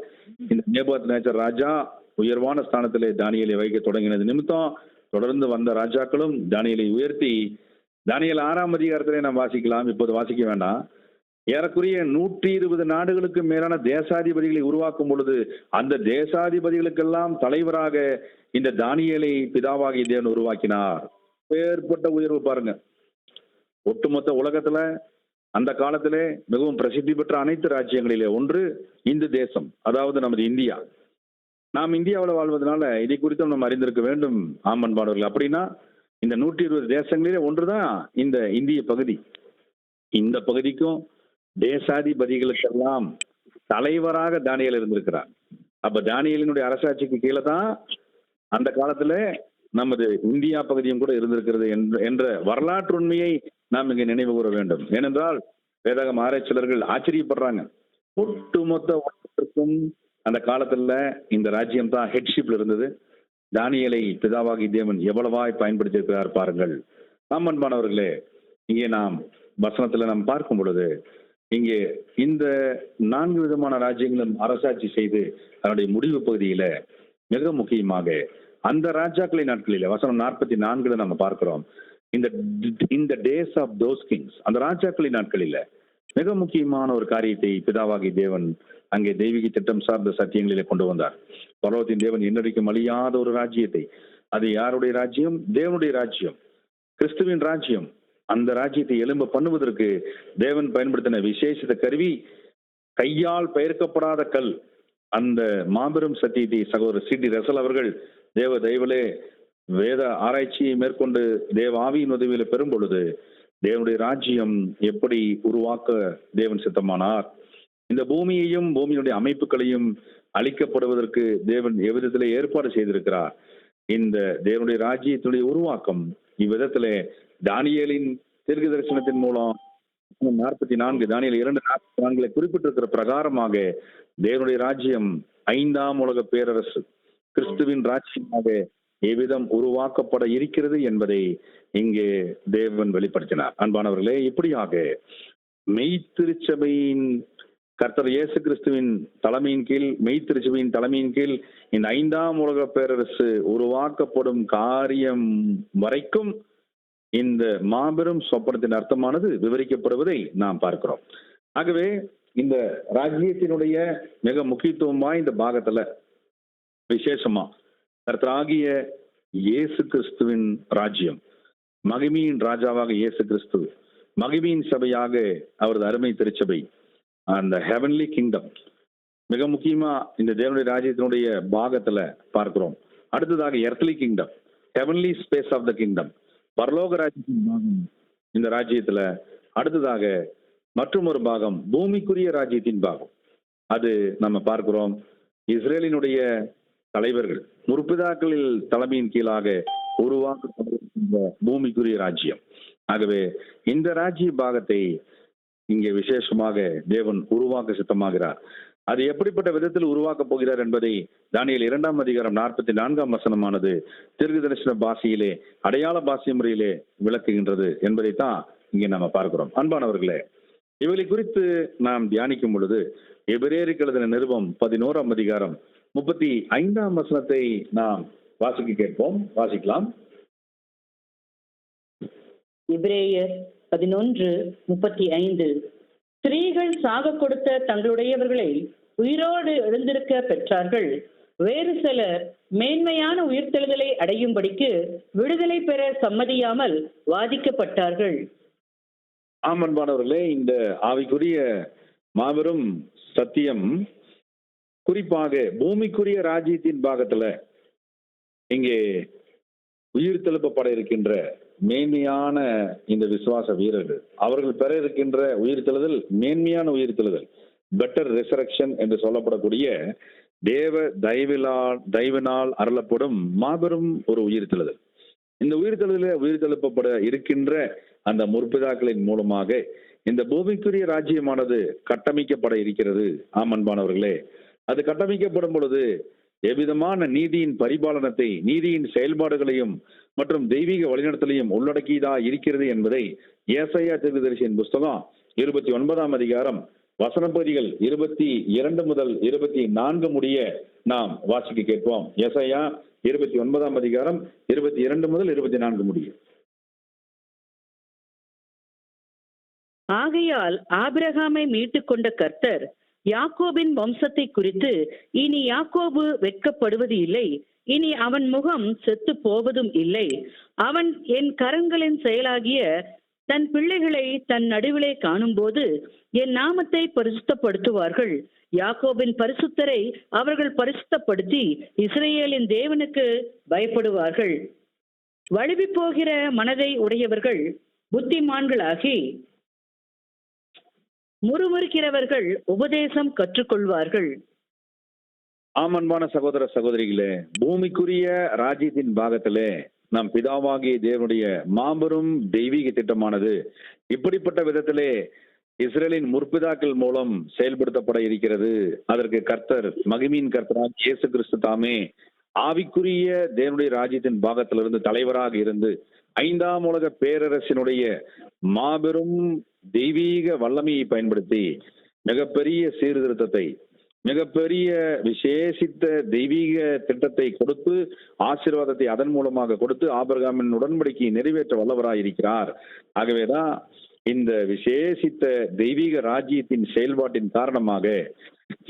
இந்த நேபுகாத்நேச்சர் ராஜா உயர்வான ஸ்தானத்திலே தானியேலை வைக்க தொடங்கினது நிமித்தம் தொடர்ந்து வந்த ராஜாக்களும் தானியேலை உயர்த்தி, தானியேல் 6ஆம் அதிகாரத்திலே நாம் வாசிக்கலாம், இப்போது வாசிக்க வேண்டாம். ஏறக்குறைய 120 நாடுகளுக்கு மேலான தேசாதிபதிகளை உருவாக்கும் பொழுது அந்த தேசாதிபதிகளுக்கெல்லாம் தலைவராக இந்த தானியேலை பிதாவாகிய தேவன் உருவாக்கினார். ஏற்பட்ட உயர்வு பாருங்க. ஒட்டுமொத்த உலகத்துல அந்த காலத்திலே மிகவும் பிரசித்தி பெற்ற அனைத்து ராஜ்யங்களிலே ஒன்று இந்து தேசம், அதாவது நமது இந்தியா. நாம் இந்தியாவில் வாழ்வதனால இதை குறித்தும் நம்ம அறிந்திருக்க வேண்டும். அன்பானவர்கள், அப்படின்னா இந்த 120 தேசங்களிலே ஒன்றுதான் இந்த இந்திய பகுதி. இந்த பகுதிக்கும் தேசாதிபதிகளுக்கெல்லாம் தலைவராக தானியேல் இருந்திருக்கிறார். அப்ப தானியேலினுடைய அரசாட்சிக்கு கீழே தான் அந்த காலத்துல நமது இந்தியா பகுதியும் கூட இருந்திருக்கிறது என்ற வரலாற்று உண்மையை நாம் இங்கே நினைவு கூற வேண்டும். ஏனென்றால் வேதாகம ஆராய்ச்சியாளர்கள் ஆச்சரியப்படுறாங்க. ஒட்டுமொத்த உலகத்திற்கும் அந்த காலத்துல இந்த ராஜ்யம் தான் ஹெட்ஷிப்ல இருந்தது. தானியேலை பிதாவாகி தேவன் எவ்வளவாய் பயன்படுத்தியிருக்கிறார் பாருங்கள். ஆம் அன்பானவர்களே, இங்கே நாம் வசனத்துல நாம் பார்க்கும் பொழுது இங்கே இந்த 4 விதமான ராஜ்யங்களும் அரசாட்சி செய்து அதனுடைய முடிவு பகுதியில மிக முக்கியமாக அந்த ராஜாக்களின் நாட்களில வசனம் 44 நம்ம பார்க்கிறோம். இந்த இந்த டேஸ் ஆஃப் தோஸ் கிங்ஸ், அந்த ராஜாக்களின் நாட்களில மிக முக்கியமான ஒரு காரியத்தை பிதாவாகி தேவன் அங்கே தெய்வீக திட்டம் சார்ந்த சத்தியங்களிலே கொண்டு வந்தார். பரலோகத்தின் தேவன் இன்னைக்கும் அழியாத ஒரு ராஜ்யத்தை, அது யாருடைய ராஜ்யம்? தேவனுடைய ராஜ்யம், கிறிஸ்துவின் ராஜ்யம். அந்த ராஜ்யத்தை எழும்ப பண்ணுவதற்கு தேவன் பயன்படுத்தின விசேஷித்த கருவி கையால் பெயர்க்கப்படாத கல். அந்த மாபெரும் சத்தியத்தை சகோதரர் சி.டி. ரசல் அவர்கள் தேவ தயவிலே வேத ஆராய்ச்சியை மேற்கொண்டு தேவ ஆவியின் உதவியில பெறும் பொழுது தேவனுடைய ராஜ்யம் எப்படி உருவாக்க தேவன் சித்தமானார், இந்த பூமியையும் பூமியினுடைய அமைப்புகளையும் அழிக்கப்படுவதற்கு தேவன் எவ்விதத்திலே ஏற்பாடு செய்திருக்கிறார். இந்த தேவனுடைய ராஜ்யத்தினுடைய உருவாக்கம் இவ்விதத்திலே தானியேலின் தீர்க்க தரிசனத்தின் மூலம் 44 தானியேல் 2:44 குறிப்பிட்டிருக்கிற பிரகாரமாக தேவனுடைய ராஜ்யம் 5ஆம் உலக பேரரசு கிறிஸ்துவின் ராஜ்யமாக எவ்விதம் உருவாக்கப்பட இருக்கிறது என்பதை இங்கே தேவன் வெளிப்படுத்தினார். அன்பானவர்களே, இப்படியாக மெய்த்திருச்சபையின் கர்த்தர் இயேசு கிறிஸ்துவின் தலைமையின் கீழ், மெய்த்திருச்சபையின் தலைமையின் கீழ் இந்த 5ஆம் உலக பேரரசு உருவாக்கப்படும் காரியம் வரைக்கும் இந்த மாபெரும் சொப்பனத்தின் அர்த்தமானது விவரிக்கப்படுவதை நாம் பார்க்கிறோம். ஆகவே இந்த ராஜ்யத்தினுடைய மிக முக்கியத்துவமா இந்த பாகத்துல விசேஷமா கர்த்தராகிய இயேசு கிறிஸ்துவின் ராஜ்யம், மகிமையின் ராஜாவாக இயேசு கிறிஸ்து, மகிமையின் சபையாக அவரது அருமை திருச்சபை, அந்த ஹெவன்லி கிங்டம் மிக முக்கியமா இந்த தேவனுடைய ராஜ்யத்தினுடைய பாகத்துல பார்க்கிறோம். அடுத்ததாக earthly kingdom, heavenly space of the kingdom, பரலோக ராஜ்யத்தின் பாகம் இந்த ராஜ்யத்துல. அடுத்ததாக மற்றும் ஒரு பாகம் பூமிக்குரிய ராஜ்யத்தின் பாகம். அது நம்ம பார்க்கிறோம் இஸ்ரேலினுடைய தலைவர்கள் முற்பிதாக்களில் தலைமையின் கீழாக உருவாக்கப்படுகின்ற பூமிக்குரிய ராஜ்யம். ஆகவே இந்த ராஜ்ய பாகத்தை இங்கே விசேஷமாக தேவன் உருவாக்க சித்தமாகிறார். அது எப்படிப்பட்ட விதத்தில் உருவாக்கப் போகிறார் என்பதை தானியேல் 2ஆம் அதிகாரம் 44ஆம் வசனமானது தீர்க்க தரிசன பாஷையிலே, அடையாள பாஷை முறையிலே விளக்குகின்றது என்பதைத்தான் இங்கே நம்ம பார்க்கிறோம். அன்பானவர்களே, இவளை குறித்து நாம் தியானிக்கும் பொழுது எபிரேயருக்கு எழுதின நிருபம் 11ஆம் அதிகாரம் 35ஆம் வசனத்தை நாம் வாசிக்க கேட்போம். வாசிக்கலாம். எபிரேயர் 11:35. ஸ்திரீகள் சாக கொடுத்த தங்களுடையவர்களை உயிரோடு எழுந்திருக்க பெற்றார்கள். வேறு சிலர் மேன்மையான உயிர்த்தெழுதலை அடையும்படிக்கு விடுதலை பெற சம்மதியாமல் வாதிக்கப்பட்டார்கள். ஆமன்பானவர்களே, இந்த ஆவிக்குரிய மாபெரும் சத்தியம் குறிப்பாக பூமிக்குரிய ராஜ்யத்தின் பாகத்துல இங்கே உயிர் தெழுப்பப்பட இருக்கின்ற மேன்மையான இந்த விசுவாச வீரர்கள், அவர்கள் பெற இருக்கின்ற உயிர்த்தெழுதல் மேன்மையான உயிர்த்தெழுதல், பெட்டர் ரிசரக்ஷன் என்று சொல்லப்படக்கூடிய தேவ தயவினால் அருளப்படும் மாபெரும் ஒரு உயிர்த்தெழுதல். இந்த உயிர்த்தெழுப்பப்பட இருக்கின்ற அந்த முற்பிதாக்களின் மூலமாக இந்த பூமிக்குரிய ராஜ்யமானது கட்டமைக்கப்பட இருக்கிறது. ஆமன்பானவர்களே, அது கட்டமைக்கப்படும் பொழுது எவ்விதமான நீதியின் பரிபாலனத்தை, நீதியின் செயல்பாடுகளையும் மற்றும் தெய்வீக வழிநடத்தலையும் உள்ளடக்கியதா இருக்கிறது என்பதை ஏசாயா தீர்க்கதரிசியின் புஸ்தகம் 29ஆம் அதிகாரம் வசன பகுதிகள் 22 முதல் 24 முடிய நாம் வாசிக்க கேட்போம். ஏசாயா 29ஆம் அதிகாரம் 22 முதல் 24 முடிய. ஆகையால் ஆபிரகாமை மீட்டுக் கொண்ட கர்த்தர் யாக்கோபின் வம்சத்தை குறித்து, இனி யாக்கோபு வெட்கப்படுவது இல்லை, இனி அவன் முகம் செத்து போவதும் இல்லை. அவன் என் கரங்களின் செயலாகிய தன் பிள்ளைகளை தன் நடுவிலே காணும்போது என் நாமத்தை பரிசுத்தப்படுத்துவார்கள். யாக்கோபின் பரிசுத்தரை அவர்கள் பரிசுத்தப்படுத்தி இஸ்ரவேலின் தேவனுக்கு பயப்படுவார்கள். வழுவி போகிற மனதை உடையவர்கள் புத்திமான்களாகி முறுமுறுக்கிறவர்கள் உபதேசம் கற்றுக்கொள்வார்கள். ஆமன்பான சகோதர சகோதரிகளே, பூமிக்குரிய ராஜ்யத்தின் பாகத்திலே நம் பிதாவாகிய தேவனுடைய மாபெரும் தெய்வீக திட்டமானது இப்படிப்பட்ட விதத்திலே இஸ்ரேலின் முற்பிதாக்கள் மூலம் செயல்படுத்தப்பட இருக்கிறது. அதற்கு கர்த்தர், மகிமையின் கர்த்தராக இயேசு கிறிஸ்து தாமே ஆவிக்குரிய தேவனுடைய ராஜ்யத்தின் பாகத்திலிருந்து தலைவராக இருந்து 5ஆம் உலக பேரரசினுடைய மாபெரும் தெய்வீக வல்லமையை பயன்படுத்தி மிகப்பெரிய சீர்திருத்தத்தை, மிகப்பெரிய விசேஷித்த தெய்வீக திட்டத்தை கொடுத்து, ஆசீர்வாதத்தை அதன் மூலமாக கொடுத்து ஆபிரகாமின் உடன்படிக்கையை நிறைவேற்ற வல்லவராய் இருக்கிறார். ஆகவேதான் இந்த விசேஷித்த தெய்வீக ராஜ்யத்தின் செயல்பாட்டின் காரணமாக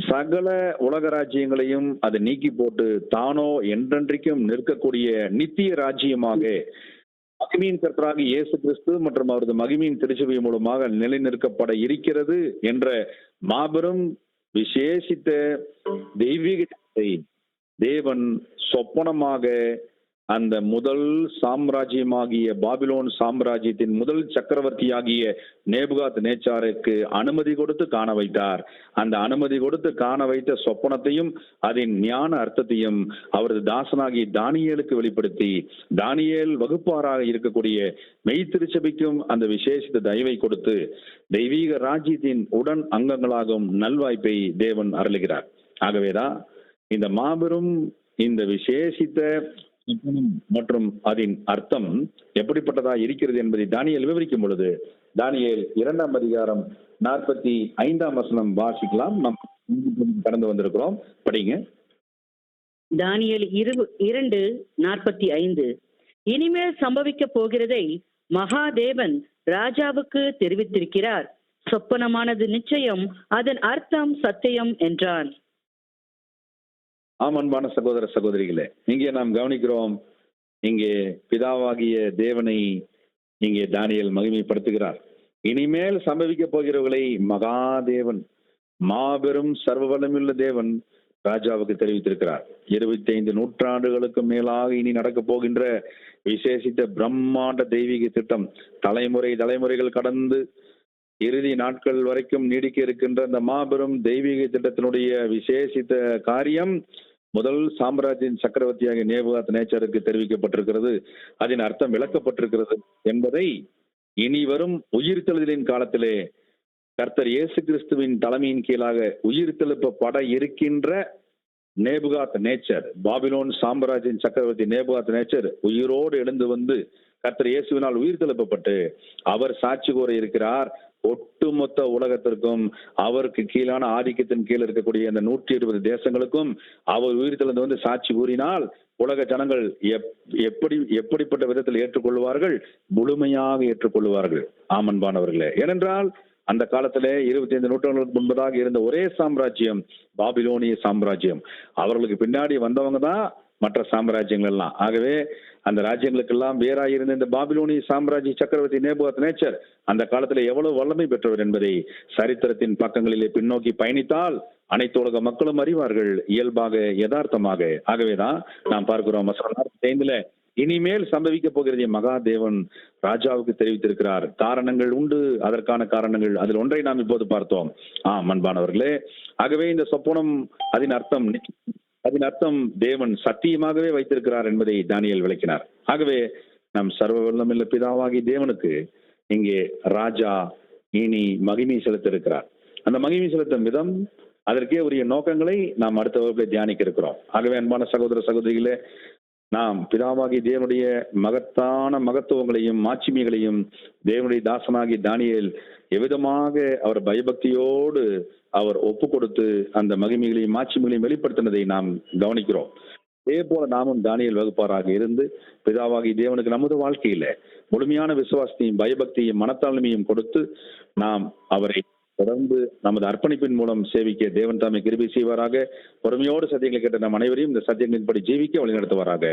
சகல உலக ராஜ்யங்களையும் அதை நீக்கி போட்டு தானோ என்றென்றைக்கும் நிற்கக்கூடிய நித்திய ராஜ்யமாக மகிமையின் கர்த்தராக இயேசு கிறிஸ்து மற்றும் அவரது மகிமையின் திருச்சபை மூலமாக நிலைநிற்கப்பட இருக்கிறது என்ற மாபெரும் விசேஷித்த தெய்வீகத்தை தேவன் சொப்பனமாக அந்த முதல் சாம்ராஜ்யமாகிய பாபிலோன் சாம்ராஜ்யத்தின் முதல் சக்கரவர்த்தியாகிய நேபுகாத் நேச்சாருக்கு அனுமதி கொடுத்து காண வைத்தார். அந்த அனுமதி கொடுத்து காண வைத்த சொப்பனத்தையும் அதன் ஞான அர்த்தத்தையும் அவரது தாசனாகி தானியேலுக்கு வெளிப்படுத்தி, தானியேல் வகுப்பாராக இருக்கக்கூடிய மெய்த்திருச்சபைக்கும் அந்த விசேஷித்த தயவை கொடுத்து தெய்வீக ராஜ்யத்தின் உடன் அங்கங்களாகும் நல்வாய்ப்பை தேவன் அருளுகிறார். ஆகவேதான் இந்த மாபெரும் இந்த விசேஷித்த மற்றும் அதன் அர்த்தம் எப்படிப்பட்டதா இருக்கிறது என்பதை தானியேல் விவரிக்கும் பொழுது, தானியேல் 2ஆம் அதிகாரம் 45ஆம் வசனம் வாசிக்கலாம். நாம் கடந்து வந்திருக்கிறோம், படிங்க. தானியேல் 2:45. இனிமேல் சம்பவிக்க போகிறதை மகாதேவன் ராஜாவுக்கு தெரிவித்திருக்கிறார். சொப்பனமானது நிச்சயம், அதன் அர்த்தம் சத்தியம் என்றான். அன்பான சகோதர சகோதரிகளே, இங்கே நாம் கவனிக்கிறோம், இங்கே பிதாவாகிய தேவனை இங்கே தானியேல் மகிமைப்படுத்துகிறார். இனிமேல் சம்பவிக்க போகிறவர்களை மகாதேவன், மாபெரும் சர்வ வல்லமையுள்ள தேவன் ராஜாவுக்கு தெரிவித்திருக்கிறார். 25 நூற்றாண்டுகளுக்கு மேலாக இனி நடக்க போகின்ற விசேஷித்த பிரம்மாண்ட தெய்வீக திட்டம், தலைமுறைகள் கடந்து இறுதி நாட்கள் வரைக்கும் நீடிக்க இருக்கின்ற அந்த மாபெரும் தெய்வீக திட்டத்தினுடைய விசேஷித்த காரியம் முதல் சாம்ராஜ்யின் சக்கரவர்த்தியாகிய நேபுகாத் நேச்சாருக்கு தெரிவிக்கப்பட்டிருக்கிறது. அதன் அர்த்தம் விளக்கப்பட்டிருக்கிறது என்பதை இனி வரும் உயிர்த்தெழுதலின் காலத்திலே கர்த்தர் இயேசு கிறிஸ்துவின் தலைமையின் கீழாக உயிர்த்தெழுப்பப்பட இருக்கின்ற நேபுகாத் நேச்சர், பாபிலோன் சாம்ராஜ்யின் சக்கரவர்த்தி நேபுகாத் நேச்சர் உயிரோடு எழுந்து வந்து கர்த்தர் இயேசுவினால் உயிர்த்தெழுப்பப்பட்டு அவர் சாட்சி கூற இருக்கிறார். ஒட்டுமொத்த உலகத்திற்கும் அவருக்கு கீழான ஆதிக்கத்தின் கீழ் இருக்கக்கூடிய அந்த 120 தேசங்களுக்கும் அவர் உயிர்த்தெழுந்து வந்து சாட்சி கூறினால் உலக ஜனங்கள் எப்படிப்பட்ட விதத்தில் ஏற்றுக்கொள்வார்கள்? முழுமையாக ஏற்றுக்கொள்வார்கள். ஆமன்பானவர்களே, ஏனென்றால் அந்த காலத்திலே 25 நூற்றாண்டுகளுக்கு முன்பதாக இருந்த ஒரே சாம்ராஜ்யம் பாபிலோனிய சாம்ராஜ்யம். அவர்களுக்கு பின்னாடி வந்தவங்க தான் மற்ற சாம்ராஜ்யங்கள் எல்லாம். ஆகவே அந்த ராஜ்யங்களுக்கெல்லாம் வேறாயிருந்த இந்த பாபிலோனிய சாம்ராஜ்ய சக்கரவர்த்தி நேபுகாத் நேச்சர் அந்த காலத்துல எவ்வளவு வல்லமை பெற்றவர் என்பதை சரித்திரத்தின் பக்கங்களிலே பின்னோக்கி பயணித்தால் அனைத்து உலக மக்களும் அறிவார்கள், இயல்பாக யதார்த்தமாக. ஆகவேதான் நாம் பார்க்கிறோம் 45ல இனிமேல் சம்பவிக்க போகிறதை மகாதேவன் ராஜாவுக்கு தெரிவித்திருக்கிறார். காரணங்கள் உண்டு, அதற்கான காரணங்கள், அதில் ஒன்றை நாம் இப்போது பார்த்தோம். அன்பானவர்களே, ஆகவே இந்த சொப்பனம் அதன் அர்த்தம் தேவன் சத்தியமாகவே வைத்திருக்கிறார் என்பதை தானியேல் விளக்கினார். ஆகவே நம் சர்வ வல்லமையுள்ள பிதாவாகி தேவனுக்கு இங்கே ராஜா இனி மகிமை செலுத்த இருக்கிறார். அந்த மகிமை செலுத்தும் விதம், அதற்கே உரிய நோக்கங்களை நாம் அடுத்த வகுப்பில் தியானிக்க இருக்கிறோம். ஆகவே அன்பான சகோதர சகோதரிகளே, நாம் பிதாவாகி தேவனுடைய மகத்தான மகத்துவங்களையும் மாட்சிமைகளையும் தேவனுடைய தாசனாகி தானியேல் எவ்விதமாக அவர் பயபக்தியோடு அவர் ஒப்பு கொடுத்து அந்த மகிமைகளையும் மாட்சிமைகளையும் வெளிப்படுத்தினதை நாம் கவனிக்கிறோம். அதே போல நாமும் தானியேல் வகுப்பாராக இருந்து பிதாவாகி தேவனுக்கு நமது வாழ்க்கையில முழுமையான விசுவாசத்தையும் பயபக்தியையும் மனத்தாழ்மையும் கொடுத்து நாம் அவரை தொடர்ந்து நமது அர்ப்பணிப்பின் மூலம் சேவிக்க தேவன் தாமே கிருபை செய்வாராக. பொறுமையோடு சத்தியங்களை கேட்ட நம் அனைவரையும் இந்த சத்தியங்களின்படி ஜீவிக்க வழிநடத்துவாராக.